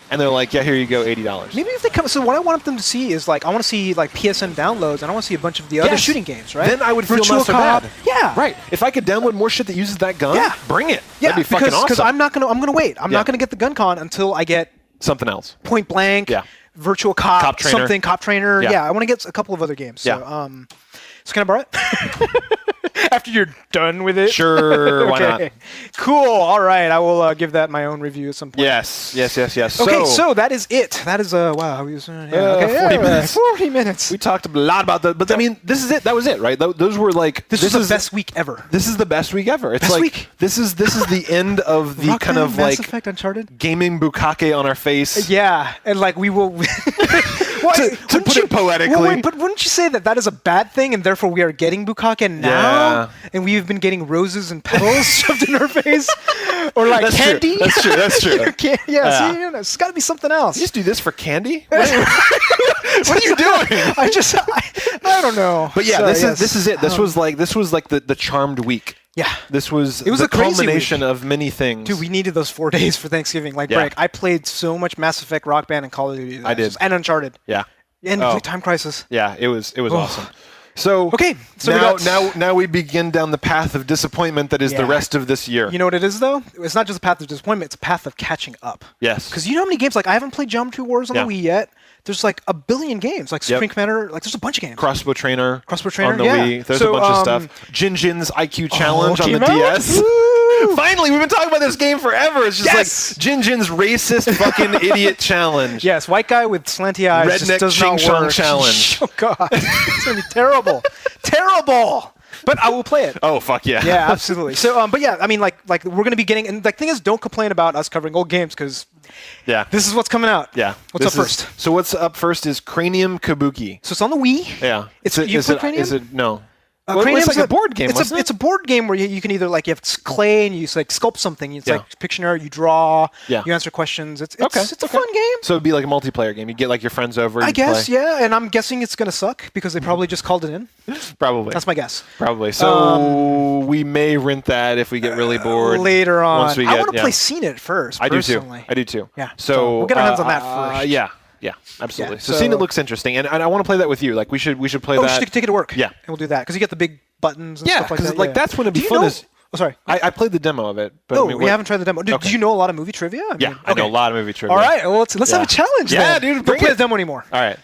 And they're like, here you go, $80. Maybe if they come. So what I want them to see is I want to see PSN downloads, and I want to see a bunch of the other shooting games, right? Then I would feel not so bad. Yeah. Right. If I could download more shit that uses that gun, bring it. Yeah. That'd be fucking awesome. Because I'm gonna wait. I'm not gonna get the gun con until I get something else. Point Blank. Yeah. Virtual Cop Trainer. Something. Cop Trainer. Yeah. I want to get a couple of other games. So, so can I borrow it? After you're done with it? Sure, why not? Cool, all right. I will give that my own review at some point. Yes. Okay, so that is it. That is, wow. 40 minutes. 40 minutes. We talked a lot about that, but I mean, this is it. That was it, right? Those were like... This is the best week ever. This is the best week ever. It's best week? This is the end of the kind of Mass Effect, Uncharted? Gaming bukkake on our face. Yeah, and we will... to put it poetically. But wouldn't you say that is a bad thing, and therefore we are getting bukkake now, and we've been getting roses and petals shoved in our face, or that's candy? True. That's true. See, it's got to be something else. You just do this for candy? What are you doing? I don't know. But yeah, this is it. This was like the charmed week. Yeah, it was a culmination of many things. Dude, we needed those 4 days for Thanksgiving. Break. I played so much Mass Effect, Rock Band, and Call of Duty. I did, and Uncharted. Yeah, and Time Crisis. Yeah, it was awesome. So now we begin down the path of disappointment that is the rest of this year. You know what it is though? It's not just a path of disappointment; it's a path of catching up. Yes. Because you know how many games? I haven't played Geometry Wars on the Wii yet. There's a billion games, Supreme Commander. There's a bunch of games. Crossbow Trainer on the Wii. There's a bunch of stuff. Jin's IQ Challenge on the DS. Finally, we've been talking about this game forever. It's just Jin's racist fucking idiot challenge. Yes, white guy with slanty eyes. Redneck just does not work. challenge. Oh god, it's gonna be terrible. Terrible. but I will play it. Oh, fuck yeah. Yeah, absolutely. So, but yeah, I mean, like we're going to be getting, and the thing is, don't complain about us covering old games, because this is what's coming out. Yeah. What's up first? So what's up first is Cranium Kabuki. So it's on the Wii. Yeah. Is it, no. Cranium's it's like a board game, It's a board game where you can either, like, you have clay and you like sculpt something. It's like Pictionary, you draw, you answer questions. It's a fun game. So it'd be like a multiplayer game. You get like your friends over. I guess, yeah. And I'm guessing it's going to suck because they probably just called it in. Probably. That's my guess. Probably. So we may rent that if we get really bored. Later on. Once we get, I want to play Seen It first, I personally. do too. Yeah. So we'll get our hands on that first. Yeah, absolutely. Yeah, so Seen It looks interesting, and I want to play that with you. Like we should play that. We should take it to work. Yeah. And we'll do that because you get the big buttons and stuff like that. Like that's when it'd be fun. Oh, sorry. I played the demo of it. But we haven't tried the demo. Do you know a lot of movie trivia? I know a lot of movie trivia. All right, well, let's have a challenge then. Yeah, dude, don't play the demo anymore. All right.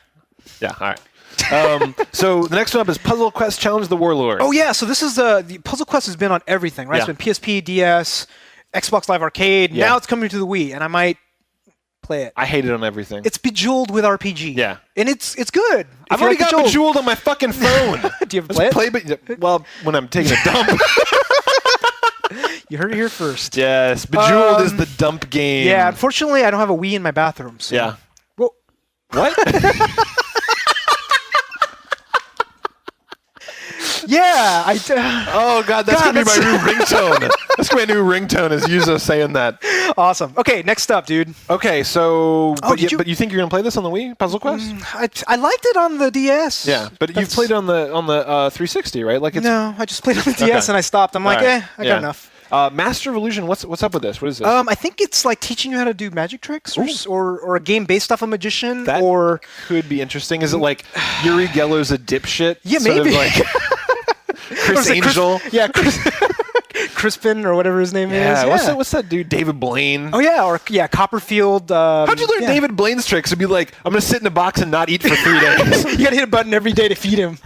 Yeah, all right. So the next one up is Puzzle Quest Challenge the Warlords. Oh, yeah, so this is the Puzzle Quest has been on everything, right? Yeah. It's been PSP, DS, Xbox Live Arcade. Yeah. Now it's coming to the Wii, and I might play it. I hate it on everything. It's Bejeweled with RPG. Yeah. And it's good. I've already got Bejeweled on my fucking phone. Do you ever play it? Well, when I'm taking a dump. You heard it here first. Yes, Bejeweled is the dump game. Yeah, unfortunately, I don't have a Wii in my bathroom. So. Yeah. Well, what? Yeah, oh god, that's gonna be my new ringtone. That's my new ringtone is Yuzo saying that. Awesome. Okay, next up, dude. Okay, so but you think you're gonna play this on the Wii, Puzzle Quest? I liked it on the DS. Yeah, but you've played it on the 360, right? Like no, I just played it on the DS and I stopped. I'm like, I got enough. Master of Illusion, what's up with this? What is this? I think it's like teaching you how to do magic tricks, or a game based off a magician. That or could be interesting. Is it like Uri Geller's a dipshit? Yeah, maybe. Sort of like Chris Angel. Crispin or whatever his name is. Yeah. What's that dude? David Blaine. Oh yeah, Copperfield. How'd you learn David Blaine's tricks? It'd be like, I'm gonna sit in a box and not eat for 3 days. You gotta hit a button every day to feed him.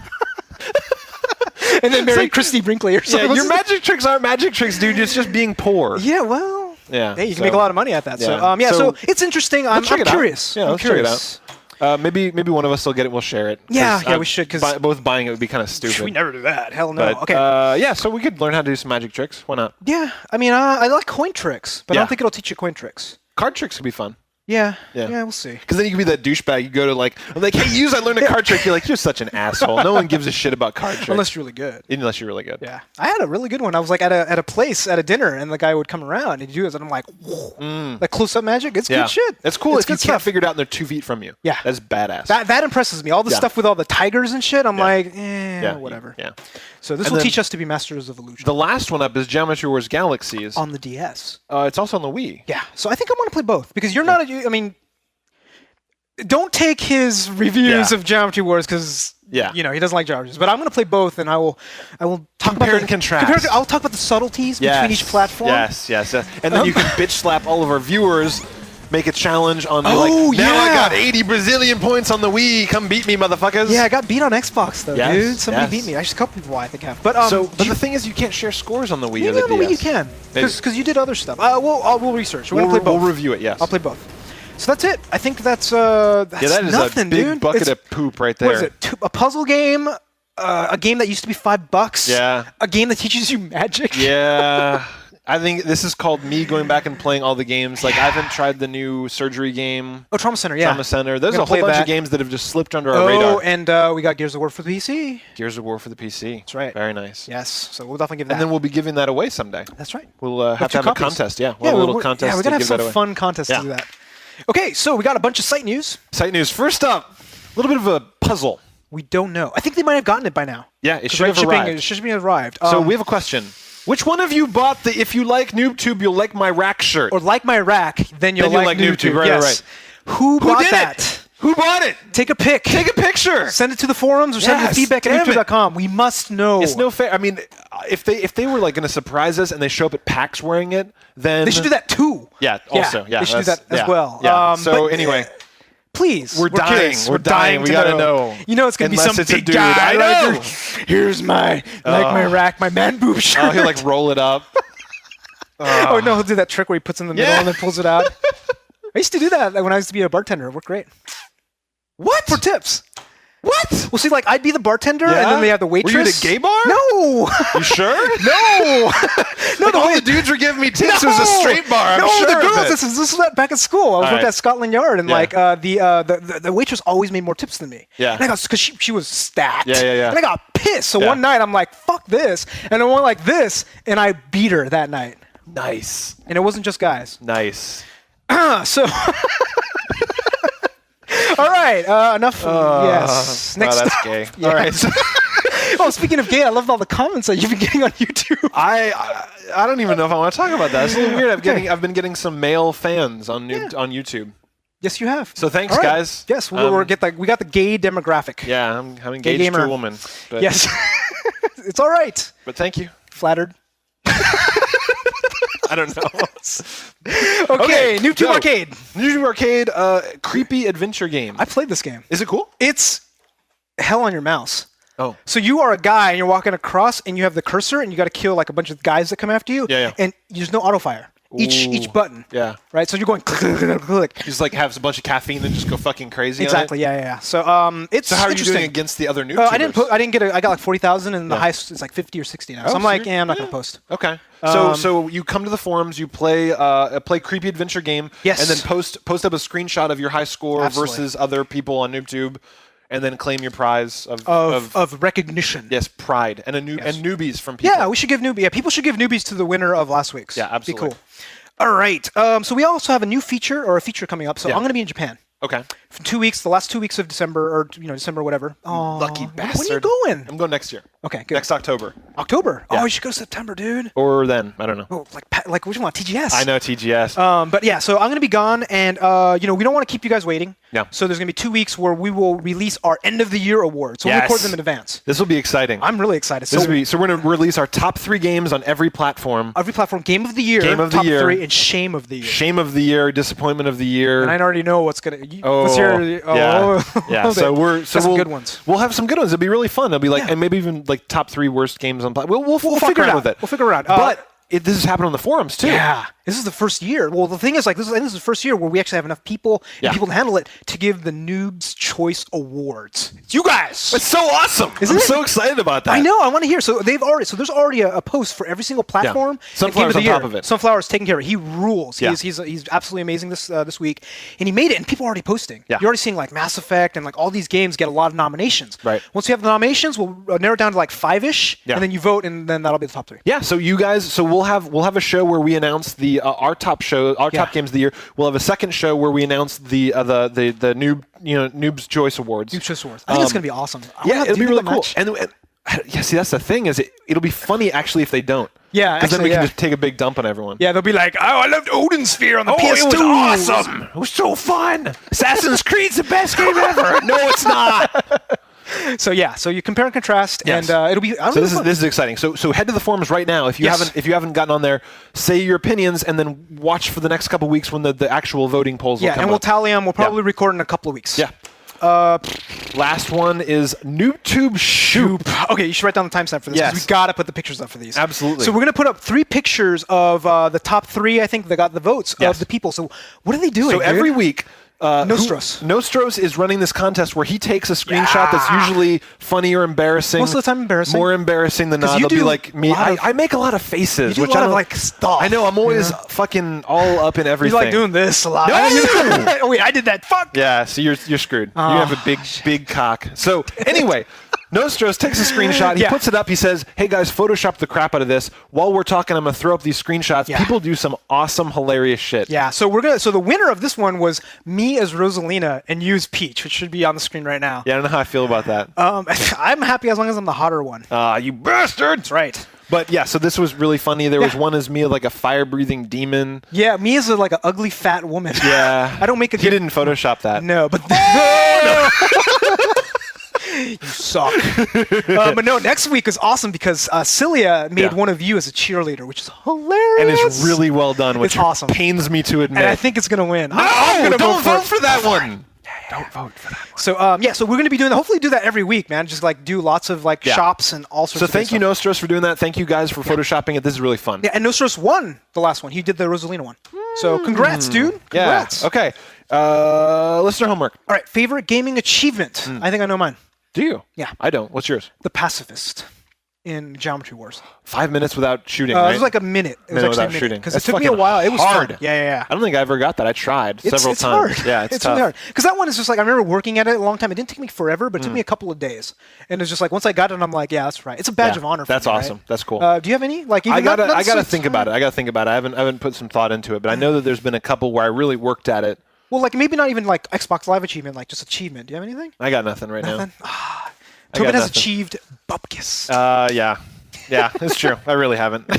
And then marry Christy Brinkley or something. Yeah, your magic tricks aren't magic tricks, dude. It's just being poor. Yeah, well. Yeah. Hey, you can make a lot of money at that. Yeah. So it's interesting. I'm curious. Yeah, let's check it out. Maybe one of us will get it. We'll share it. Yeah, we should. Because both buying it would be kind of stupid. We never do that. Hell no. But, okay. So we could learn how to do some magic tricks. Why not? Yeah. I mean, I like coin tricks, but I don't think it'll teach you coin tricks. Card tricks would be fun. Yeah, we'll see. Because then you can be that douchebag. You go to I'm like, hey, I learned a card trick. You're like, you're such an asshole. No one gives a shit about card tricks. Unless you're really good. Unless you're really good. Yeah. I had a really good one. I was like at a place, at a dinner, and the guy would come around and he'd do this, and I'm like, whoa. Like close-up magic? It's good shit. It's cool if you can't can't figure it out and they're 2 feet from you. Yeah. That's badass. That impresses me. All the stuff with all the tigers and shit, I'm like, whatever. Yeah. So this will teach us to be masters of illusion. The last one up is Geometry Wars Galaxies. On the DS. It's also on the Wii. Yeah. So I think I want to play both, because you're not I mean, don't take his reviews of Geometry Wars because he doesn't like Geometry Wars. But I'm going to play both, and I will talk compare about and contrast. I'll talk about the subtleties between each platform. Yes. And then you can bitch slap all of our viewers. Make a challenge on now I got 80 Brazilian points on the Wii. Come beat me, motherfuckers. Yeah, I got beat on Xbox though, dude. Somebody beat me. Actually, a couple people I think have. But but the thing is, you can't share scores on the Wii. Maybe on the Wii you can, because you did other stuff. We'll research. We'll play both. We'll review it. Yes, I'll play both. So that's it. I think that's that is nothing, a big dude. bucket of poop right there. What is it? A puzzle game, a game that used to be $5. Yeah. A game that teaches you magic. Yeah. I think this is called me going back and playing all the games. Like, I haven't tried the new surgery game. Oh, Trauma Center, yeah. Trauma Center. There's a whole bunch of games that have just slipped under our radar. Oh, and we got Gears of War for the PC. Gears of War for the PC. That's right. Very nice. Yes. So we'll definitely give that. And then we'll be giving that away someday. That's right. We'll have to have a contest. Yeah, we'll have a little contest. Yeah, we're going to have some fun contests to do that. Okay, so we got a bunch of site news. Site news. First up, a little bit of a puzzle. We don't know. I think they might have gotten it by now. Yeah, it should have arrived. It should have arrived. So we have a question. Which one of you bought the "If you like NooBTooB, you'll like my rack" shirt? Or like my rack, then you'll like NooBTooB. Right. Who bought that? Who bought it? Take a pic. Take a picture. Send it to the forums or send it to feedback at NooBTooB.com. We must know. It's no fair. I mean, if they were like going to surprise us and they show up at PAX wearing it, then they should do that too. Yeah. Also, they should do that as well. Yeah. So anyway. Please, we're dying. We're dying. We gotta know. You know it's gonna be some big dude. guy. I know. Here's my my rack, my man boob shirt. Oh, he'll like roll it up. Oh no, he'll do that trick where he puts it in the middle and then pulls it out. I used to do that when I used to be a bartender. It worked great. What? For tips. What? Well, see, like, I'd be the bartender, and then they have the waitress. Were you at a gay bar? No. You sure? No. No, all the dudes were giving me tips. It was a straight bar. I'm sure the girls. of it. This is back at school. I was working at Scotland Yard, and like the waitress always made more tips than me. Yeah. And I got because she was stacked. Yeah. And I got pissed. So one night I'm like, fuck this, and I went like this, and I beat her that night. Nice. And it wasn't just guys. Nice. So. All right, enough. Yes. Next. Oh, that's gay. Yeah. All right. Oh, speaking of gay, I loved all the comments that you've been getting on YouTube. I don't even know if I want to talk about that. It's a little weird. I've been getting some male fans on YouTube. Yes, you have. So thanks, guys. Yes, we got the gay demographic. Yeah, I'm engaged to a woman. But, yes. It's all right. But thank you. Flattered. I don't know. Okay, NooBTooB Arcade. NooBTooB Arcade, creepy adventure game. I played this game. Is it cool? It's hell on your mouse. Oh. So you are a guy and you're walking across and you have the cursor and you got to kill like a bunch of guys that come after you. Yeah. And there's no auto fire. Each button. Yeah. Right. So you're going click, click, click. You just like have a bunch of caffeine and just go fucking crazy. Exactly. On it? Yeah. So it's so how are you doing interesting. against the other NooBTubers? I didn't get I got like 40,000 and the highest is like 50 or 60 now. So I'm like, I'm not gonna post. Okay. So you come to the forums, you play creepy adventure game, yes, and then post up a screenshot of your high score versus other people on NooBTooB, and then claim your prize of recognition. Yes, pride and and newbies from people. Yeah, we should give people should give newbies to the winner of last week's. Yeah, absolutely. Be cool. All right. So we also have a new feature or a feature coming up. So I'm going to be in Japan. Okay. For 2 weeks, the last 2 weeks of December, or December, whatever. Oh, lucky bastard. When are you going? I'm going next year. Okay, good. Next October. October? Yeah. Oh, you should go September, dude. Or then, I don't know. Oh, like which one? TGS. I know TGS. But yeah, so I'm gonna be gone, and we don't want to keep you guys waiting. Yeah. So there's gonna be 2 weeks where we will release our end of the year awards. So we'll record them in advance. This will be exciting. I'm really excited. So we're gonna release our top 3 games on every platform. Every platform, game of the year, top 3, and shame of the year. Shame of the year, disappointment of the year. And I already know what's gonna. Yeah. So we'll some good ones. We'll have some good ones. It'll be really fun. It'll be like, and maybe even like top 3 worst games on. We'll figure it out with it. We'll figure it out. But this has happened on the forums too. Yeah, this is the first year. Well, the thing is, this is the first year where we actually have enough people and people to handle it to give the Noob's Choice Awards. It's you guys. It's so awesome. I'm so excited about that. I know. I want to hear. So there's already a post for every single platform. Yeah. Sunflower's on top of it. Sunflower's taking care of it. He rules. Yeah. He's absolutely amazing this week, and he made it. And people are already posting. Yeah. You're already seeing like Mass Effect and like all these games get a lot of nominations. Right. Once you have the nominations, we'll narrow it down to like 5-ish, and then you vote, and then that'll be the top 3. Yeah. So you guys, we'll have a show where we announce the our top games of the year. We'll have a second show where we announce the Noob's Choice Awards. Noob's Choice Awards. I think it's gonna be awesome. It'll be really cool. And see, that's the thing is it'll be funny actually if they don't. Yeah, because then we can just take a big dump on everyone. Yeah, they'll be like, "Oh, I loved Odin Sphere on the PS2. It was awesome. It was so fun. Assassin's Creed's the best game ever." No, it's not. So you compare and contrast, and it'll be. This is exciting. So head to the forums right now if you haven't gotten on there. Say your opinions, and then watch for the next couple of weeks when the actual voting polls will come and we'll tally them. We'll probably record in a couple of weeks. Yeah. Last one is NooBTooB Shoop. Okay, you should write down the timestamp for this because we gotta put the pictures up for these. Absolutely. So we're gonna put up 3 pictures of the top 3. I think that got the votes of the people. So what are they doing? So every week. Nostros is running this contest where he takes a screenshot that's usually funny or embarrassing. Most of the time embarrassing. More embarrassing than not. They'll be like me. I make a lot of faces. You do a lot of like stuff. I know. I'm always fucking all up in everything. You like doing this a lot. No! Oh wait, I did that. Fuck. Yeah. So you're screwed. You have a big cock. So anyway. Nostros takes a screenshot, he puts it up, he says, "Hey guys, Photoshop the crap out of this. While we're talking, I'm gonna throw up these screenshots." People do some awesome, hilarious shit. Yeah, so the winner of this one was me as Rosalina and you as Peach, which should be on the screen right now. Yeah, I don't know how I feel about that. I'm happy as long as I'm the hotter one. You bastards! That's right. But yeah, so this was really funny. There was one as me, like a fire-breathing demon. Yeah, me as like an ugly fat woman. Yeah. I don't make a. He didn't Photoshop that. No, but. You suck. But no, next week is awesome because Cilia made one of you as a cheerleader, which is hilarious. And it's really well done, which awesome. Pains me to admit. And I think it's going to win. No, I'm gonna vote for that one. Don't vote for that one. So we're going to be doing that. Hopefully do that every week, man. Just like do lots of like shops and all sorts of stuff. So thank you, Nostros, for doing that. Thank you guys for photoshopping it. This is really fun. Yeah, and Nostros won the last one. He did the Rosalina one. So congrats, dude. Congrats. Yeah. Okay. Listener homework. All right. Favorite gaming achievement. I think I know mine. Do you? Yeah. I don't. What's yours? The pacifist in Geometry Wars. 5 minutes without shooting, right? It was like a minute. It was actually without a minute. shooting. Because it took me a while. It was hard. Fun. Yeah. I don't think I ever got that. I tried several it's times. Hard. Yeah, it's tough. really hard. Because that one is just like, I remember working at it a long time. It didn't take me forever, but it took me a couple of days. And it's just like, once I got it, I'm like, yeah, that's right. It's a badge of honor for me. That's awesome. Right? That's cool. Do you have any? Like, even I gotta think about it. I haven't put some thought into it, but I know that there's been a couple where I really worked at it. Well, like maybe not even like Xbox Live achievement, like just achievement. Do you have anything? I got nothing right now. Tobin has achieved Bupkis. Yeah, it's true. I really haven't.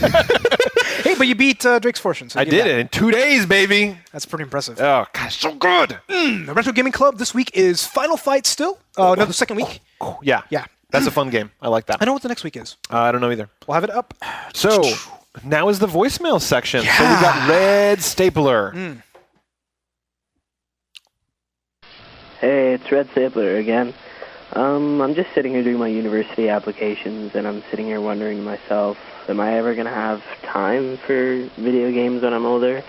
Hey, but you beat Drake's Fortune. So I did it in 2 days, baby. That's pretty impressive. Oh, gosh, so good. The Retro Gaming Club this week is Final Fight still. No, the second week. Yeah. That's a fun game. I like that. I know what the next week is. I don't know either. We'll have it up. So now is the voicemail section. Yeah. So we got Red Stapler. Hey, it's Red Stapler again. I'm just sitting here doing my university applications, and I'm sitting here wondering to myself, am I ever going to have time for video games when I'm older?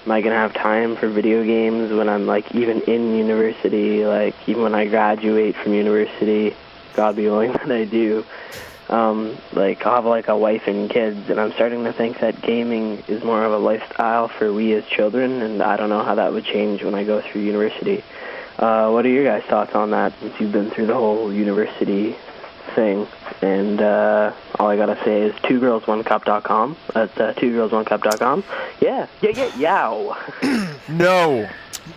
Am I going to have time for video games when I'm, like, even in university, like, even when I graduate from university, God be willing that I do. Like, I'll have, like, a wife and kids, and I'm starting to think that gaming is more of a lifestyle for we as children, and I don't know how that would change when I go through university. What are your guys' thoughts on that, since you've been through the whole university thing? And all I gotta say is 2girls1cup.com. That's 2girls1cup.com. Yeah. Yow. No.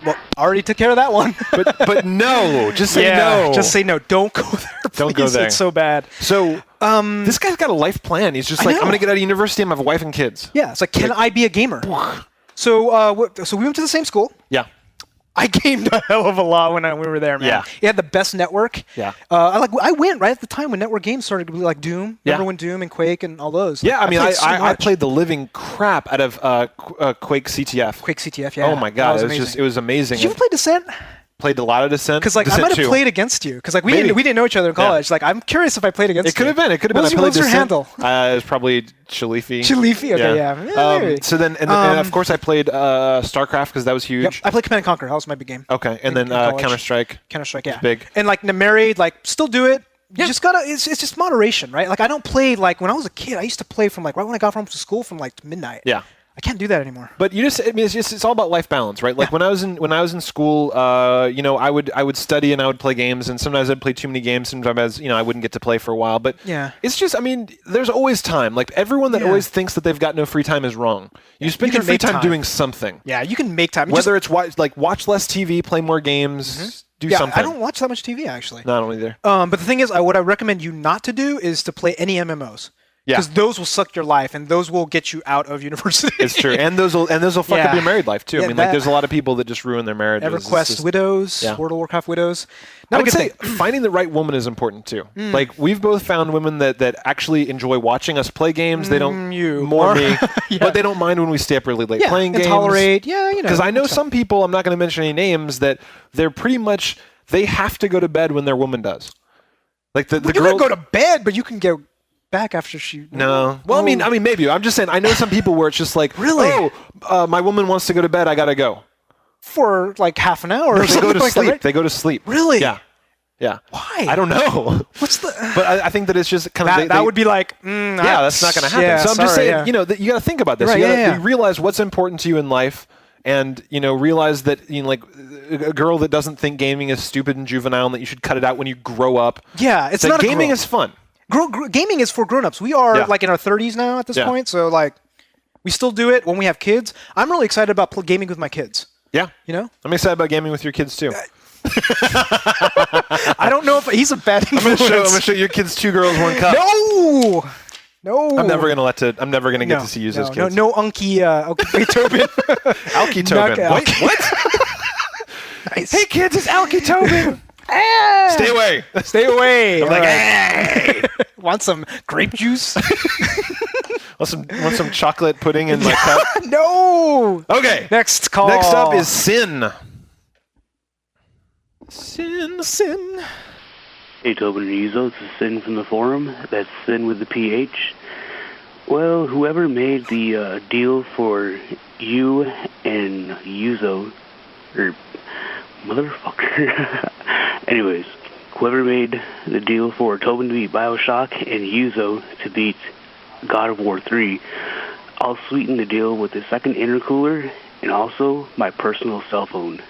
Well, already took care of that one. but no. Just say no. Just say no. Don't go there, please. Don't go there. It's so bad. So this guy's got a life plan. He's just like, I'm gonna get out of university and have a wife and kids. Yeah. It's like, can I be a gamer? So we went to the same school. Yeah. I gamed a hell of a lot when we were there, man. Yeah. It had the best network. Yeah. I went right at the time when network games started to be like Doom. Remember when Doom and Quake and all those? Yeah, I mean, I played the living crap out of Quake CTF. Quake CTF, yeah. Oh my god, it was amazing. Did you ever play Descent? Played a lot of Descent. Because like I might have played against you. Because like we didn't know each other in college. Yeah. Like I'm curious if I played against you. It could have been. What was your handle? It was probably Chalifi. Chalifi. Okay, yeah. So then, and of course, I played StarCraft because that was huge. Yep. I played Command & Conquer. That was my big game. Okay, and then Counter-Strike. Counter-Strike, yeah. Big. And like married, like still do it. You just gotta. It's just moderation, right? Like I don't play like when I was a kid. I used to play from like right when I got home from school from like midnight. Yeah. I can't do that anymore. But it's all about life balance, right? Like when I was in school, I would study and I would play games, and sometimes I'd play too many games. Sometimes I wouldn't get to play for a while. But it's just, I mean, there's always time. Like everyone that always thinks that they've got no free time is wrong. You spend your free time doing something. Yeah, you can make time. Whether it's watch less TV, play more games. Do something. I don't watch that much TV actually. No, I don't either. But the thing is, what I recommend you not to do is to play any MMOs. Because those will suck your life, and those will get you out of university. It's true, and those will fuck up your married life too. I mean, like there's a lot of people that just ruin their marriages. EverQuest widows, World of Warcraft widows. I would say finding the right woman is important too. Like we've both found women that actually enjoy watching us play games. They don't more me, but they don't mind when we stay up really late playing games. Tolerate, Because I know some people. I'm not going to mention any names. That they're pretty much they have to go to bed when their woman does. Like the girl can go to bed, but you can go back after she. No. Well, I mean, maybe. I'm just saying. I know some people where it's just like, really? Oh, my woman wants to go to bed. I gotta go. For like half an hour. No, they go to sleep. Right? They go to sleep. Really? Yeah. Yeah. Why? I don't know. What's the? But I think that it's just kind of that would be like. That's not gonna happen. So I'm just saying, you gotta think about this. You realize what's important to you in life. And realize that like a girl that doesn't think gaming is stupid and juvenile, and that you should cut it out when you grow up. Yeah, it's not gaming is fun. Gaming is for grown-ups. We are like in our 30s now at this point, so like we still do it when we have kids. I'm really excited about gaming with my kids. Yeah, I'm excited about gaming with your kids too. I don't know if he's a bad influence. I'm gonna show your kids 2 Girls 1 Cup. No. I'm never gonna get to see you as kids. No Unky Tobin. Alky Tobin. Wait, what? Nice. Hey kids, it's Alky Tobin. Stay away. Stay away. I'm like, hey. Want some grape juice? want some chocolate pudding in my cup? No. Okay. Next call. Next up is Sin. Sin. Hey, Tobin and Yuzo, this is Sin from the forum. That's Sin with the PH. Well, whoever made the deal for you and Yuzo, or motherfucker. Anyways, whoever made the deal for Tobin to beat Bioshock and Yuzo to beat God of War 3, I'll sweeten the deal with the second intercooler and also my personal cell phone.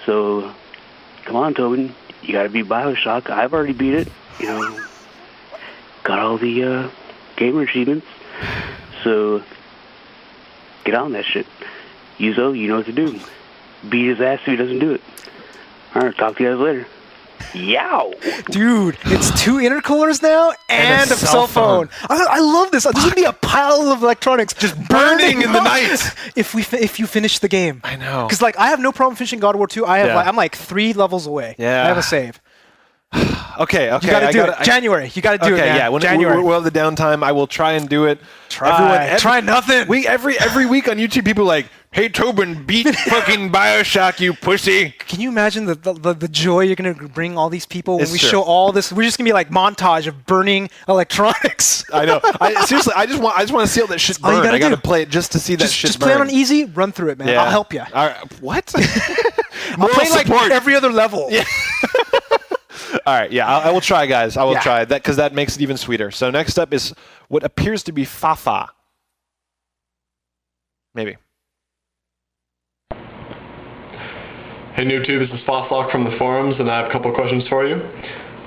So, come on, Tobin, you gotta beat Bioshock. I've already beat it, you know. Got all the gamer achievements. So, get on that shit. Yuzo, you know what to do. Beat his ass if he doesn't do it. Alright, talk to you guys later. Yow! Dude, it's 2 intercoolers now and a cell phone. I love this. This would be a pile of electronics just burning in the night if you finish the game. I know. Because like I have no problem finishing God of War 2. I'm like 3 levels away. Yeah. I have a save. Okay. You gotta do it. January. You gotta do it, man. Yeah. When January. we'll have the downtime, I will try and do it. Try nothing. Every week on YouTube, people are like, "Hey, Tobin, beat fucking Bioshock, you pussy." Can you imagine the joy you're gonna bring all these people when we true. show all this? We're just gonna be like montage of burning electronics. I know. Seriously, I just want to see all that shit burn. I gotta play it just to see that shit burn. Just play it on easy. Run through it, man. Yeah. I'll help you. What? I'll play like every other level. Yeah. All right, yeah, I will try, guys. I will try that because that makes it even sweeter. So next up is what appears to be Fafa. Maybe. Hey NooBTooB, this is Fosslock from the forums, and I have a couple of questions for you.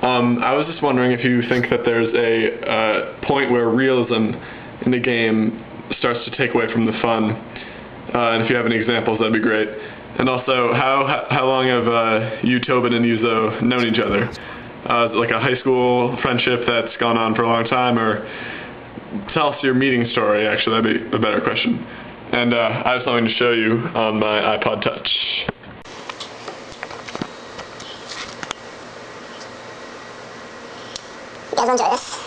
I was just wondering if you think that there's a point where realism in the game starts to take away from the fun, and if you have any examples, that'd be great. And also, how long have you, Tobin, and Yuzo known each other? Like a high school friendship that's gone on for a long time, or tell us your meeting story, actually, that'd be a better question. And I have something to show you on my iPod Touch. You guys enjoy this?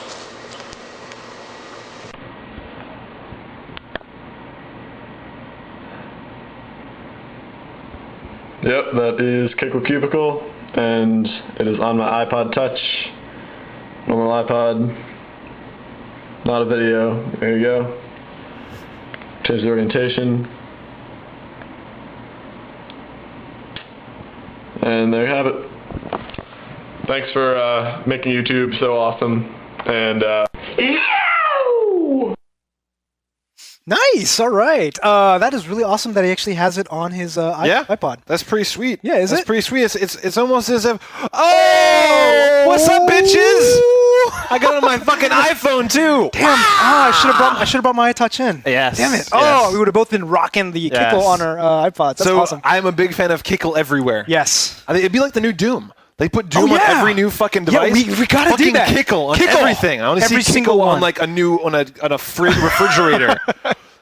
Yep, that is Kickle Cubicle, and it is on my iPod Touch. Normal iPod. Not a video. There you go. Change the orientation. And there you have it. Thanks for making YouTube so awesome. And Nice. All right. That is really awesome that he actually has it on his iPod. That's pretty sweet. Yeah, is it? That's pretty sweet. It's almost as if, what's up, bitches? I got it on my fucking iPhone too. Damn. I should have brought my iTouch in. Yes. Damn it. Yes. We would have both been rocking the Kickle on our iPods. That's awesome. I'm a big fan of Kickle everywhere. Yes. I think it'd be like the new Doom. They put Doom on every new fucking device. Yeah, we gotta do that. Kickle on everything. I want to see Kickle on like a new on a refrigerator.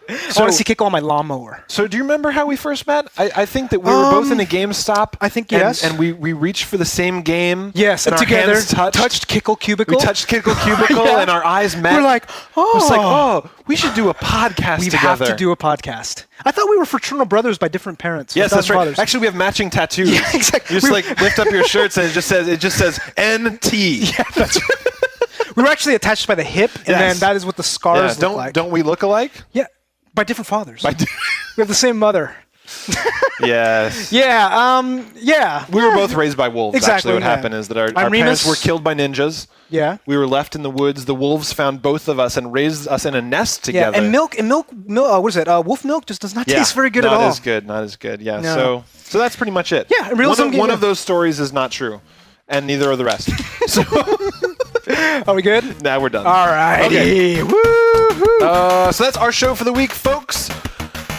I want to see Kickle on my lawnmower. So do you remember how we first met? I think that we were both in a GameStop. I think yes. And we reached for the same game. Yes, and our together hands touched Kickle Cubicle. We touched Kickle Cubicle and our eyes met. We're like, It was like, we should do a podcast together. We have to do a podcast. I thought we were fraternal brothers by different parents. Yes, that's right. Fathers. Actually, we have matching tattoos. Yeah, exactly. You just like lift up your shirts and it just says NT. Yeah, that's right. We were actually attached by the hip, and then that is what the scars look like. Don't we look alike? Yeah, by different fathers. We have the same mother. Yes. Yeah. We were both raised by wolves. Exactly. Actually, what happened is that our parents were killed by ninjas. Yeah. We were left in the woods. The wolves found both of us and raised us in a nest together. Yeah, and milk. What is it? Wolf milk just does not taste very good at all. Not as good. Yeah. No. So that's pretty much it. Yeah. One of those stories is not true, and neither are the rest. So. Are we good? Nah, we're done. All right. Okay. Woo-hoo. So that's our show for the week, folks.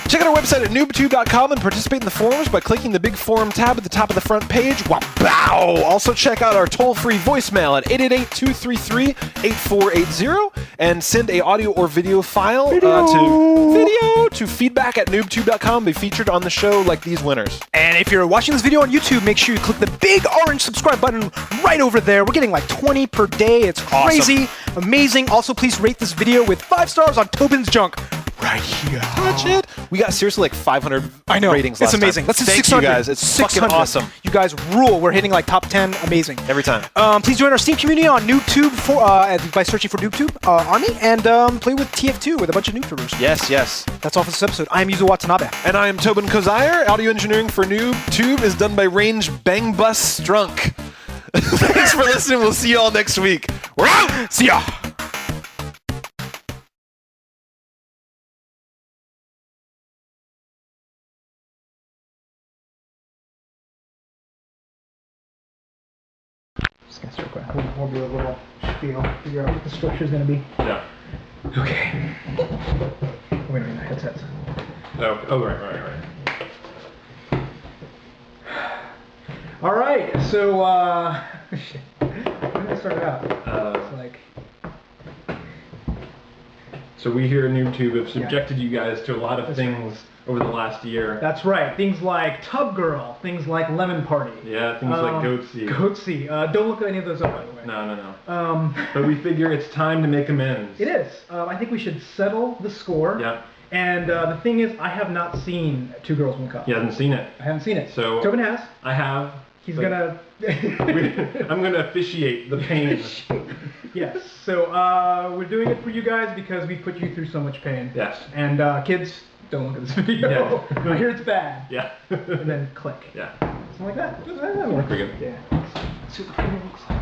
Check out our website at NooBTooB.com and participate in the forums by clicking the big forum tab at the top of the front page. Wow! Also check out our toll-free voicemail at 888-233-8480 and send a audio or video file to feedback at NooBTooB.com. Be featured on the show like these winners. And if you're watching this video on YouTube, make sure you click the big orange subscribe button right over there. We're getting like 20 per day. It's crazy, amazing. Also, please rate this video with 5 stars on Tobin's Junk. right here. Touch it. We got seriously like 500 ratings last It's amazing. time. Let's do Thank 600. you guys. It's fucking awesome. You guys rule. We're hitting like top 10. Amazing. Every time. Please join our Steam community on NooBTooB by searching for NooBTooB Army and play with TF2 with a bunch of NooBTubers. Yes, yes. That's all for this episode. I am Yuzo Watanabe. And I am Tobin Kozaire. Audio engineering for NooBTooB is done by Range Bang Bus Strunk. Thanks for listening. We'll see you all next week. We're out. See ya. Just gonna start going. We'll do a little spiel. Figure out what the structure is gonna be. Yeah. Okay. Wait a minute. Headsets. Oh, right. All right, so shit. When did I start it out? It's like. So we here at NooBTooB have subjected you guys to a lot of things over the last year. That's right. Things like Tub Girl, things like Lemon Party. Yeah, things like Goatsy. Goatsy. Don't look at any of those up, by the way. No. But we figure it's time to make amends. It is. I think we should settle the score. Yeah. And the thing is, I have not seen Two Girls, One Cup. You haven't seen it. I haven't seen it. So Tobin has. I have. He's gonna. I'm gonna officiate the pain. Yes. So we're doing it for you guys because we put you through so much pain. Yes. And kids, don't look at this video. Yeah. I hear it's bad. Yeah. And then click. Yeah. Something like that. That'll work. Pretty good. Yeah. Let's see what the video looks like.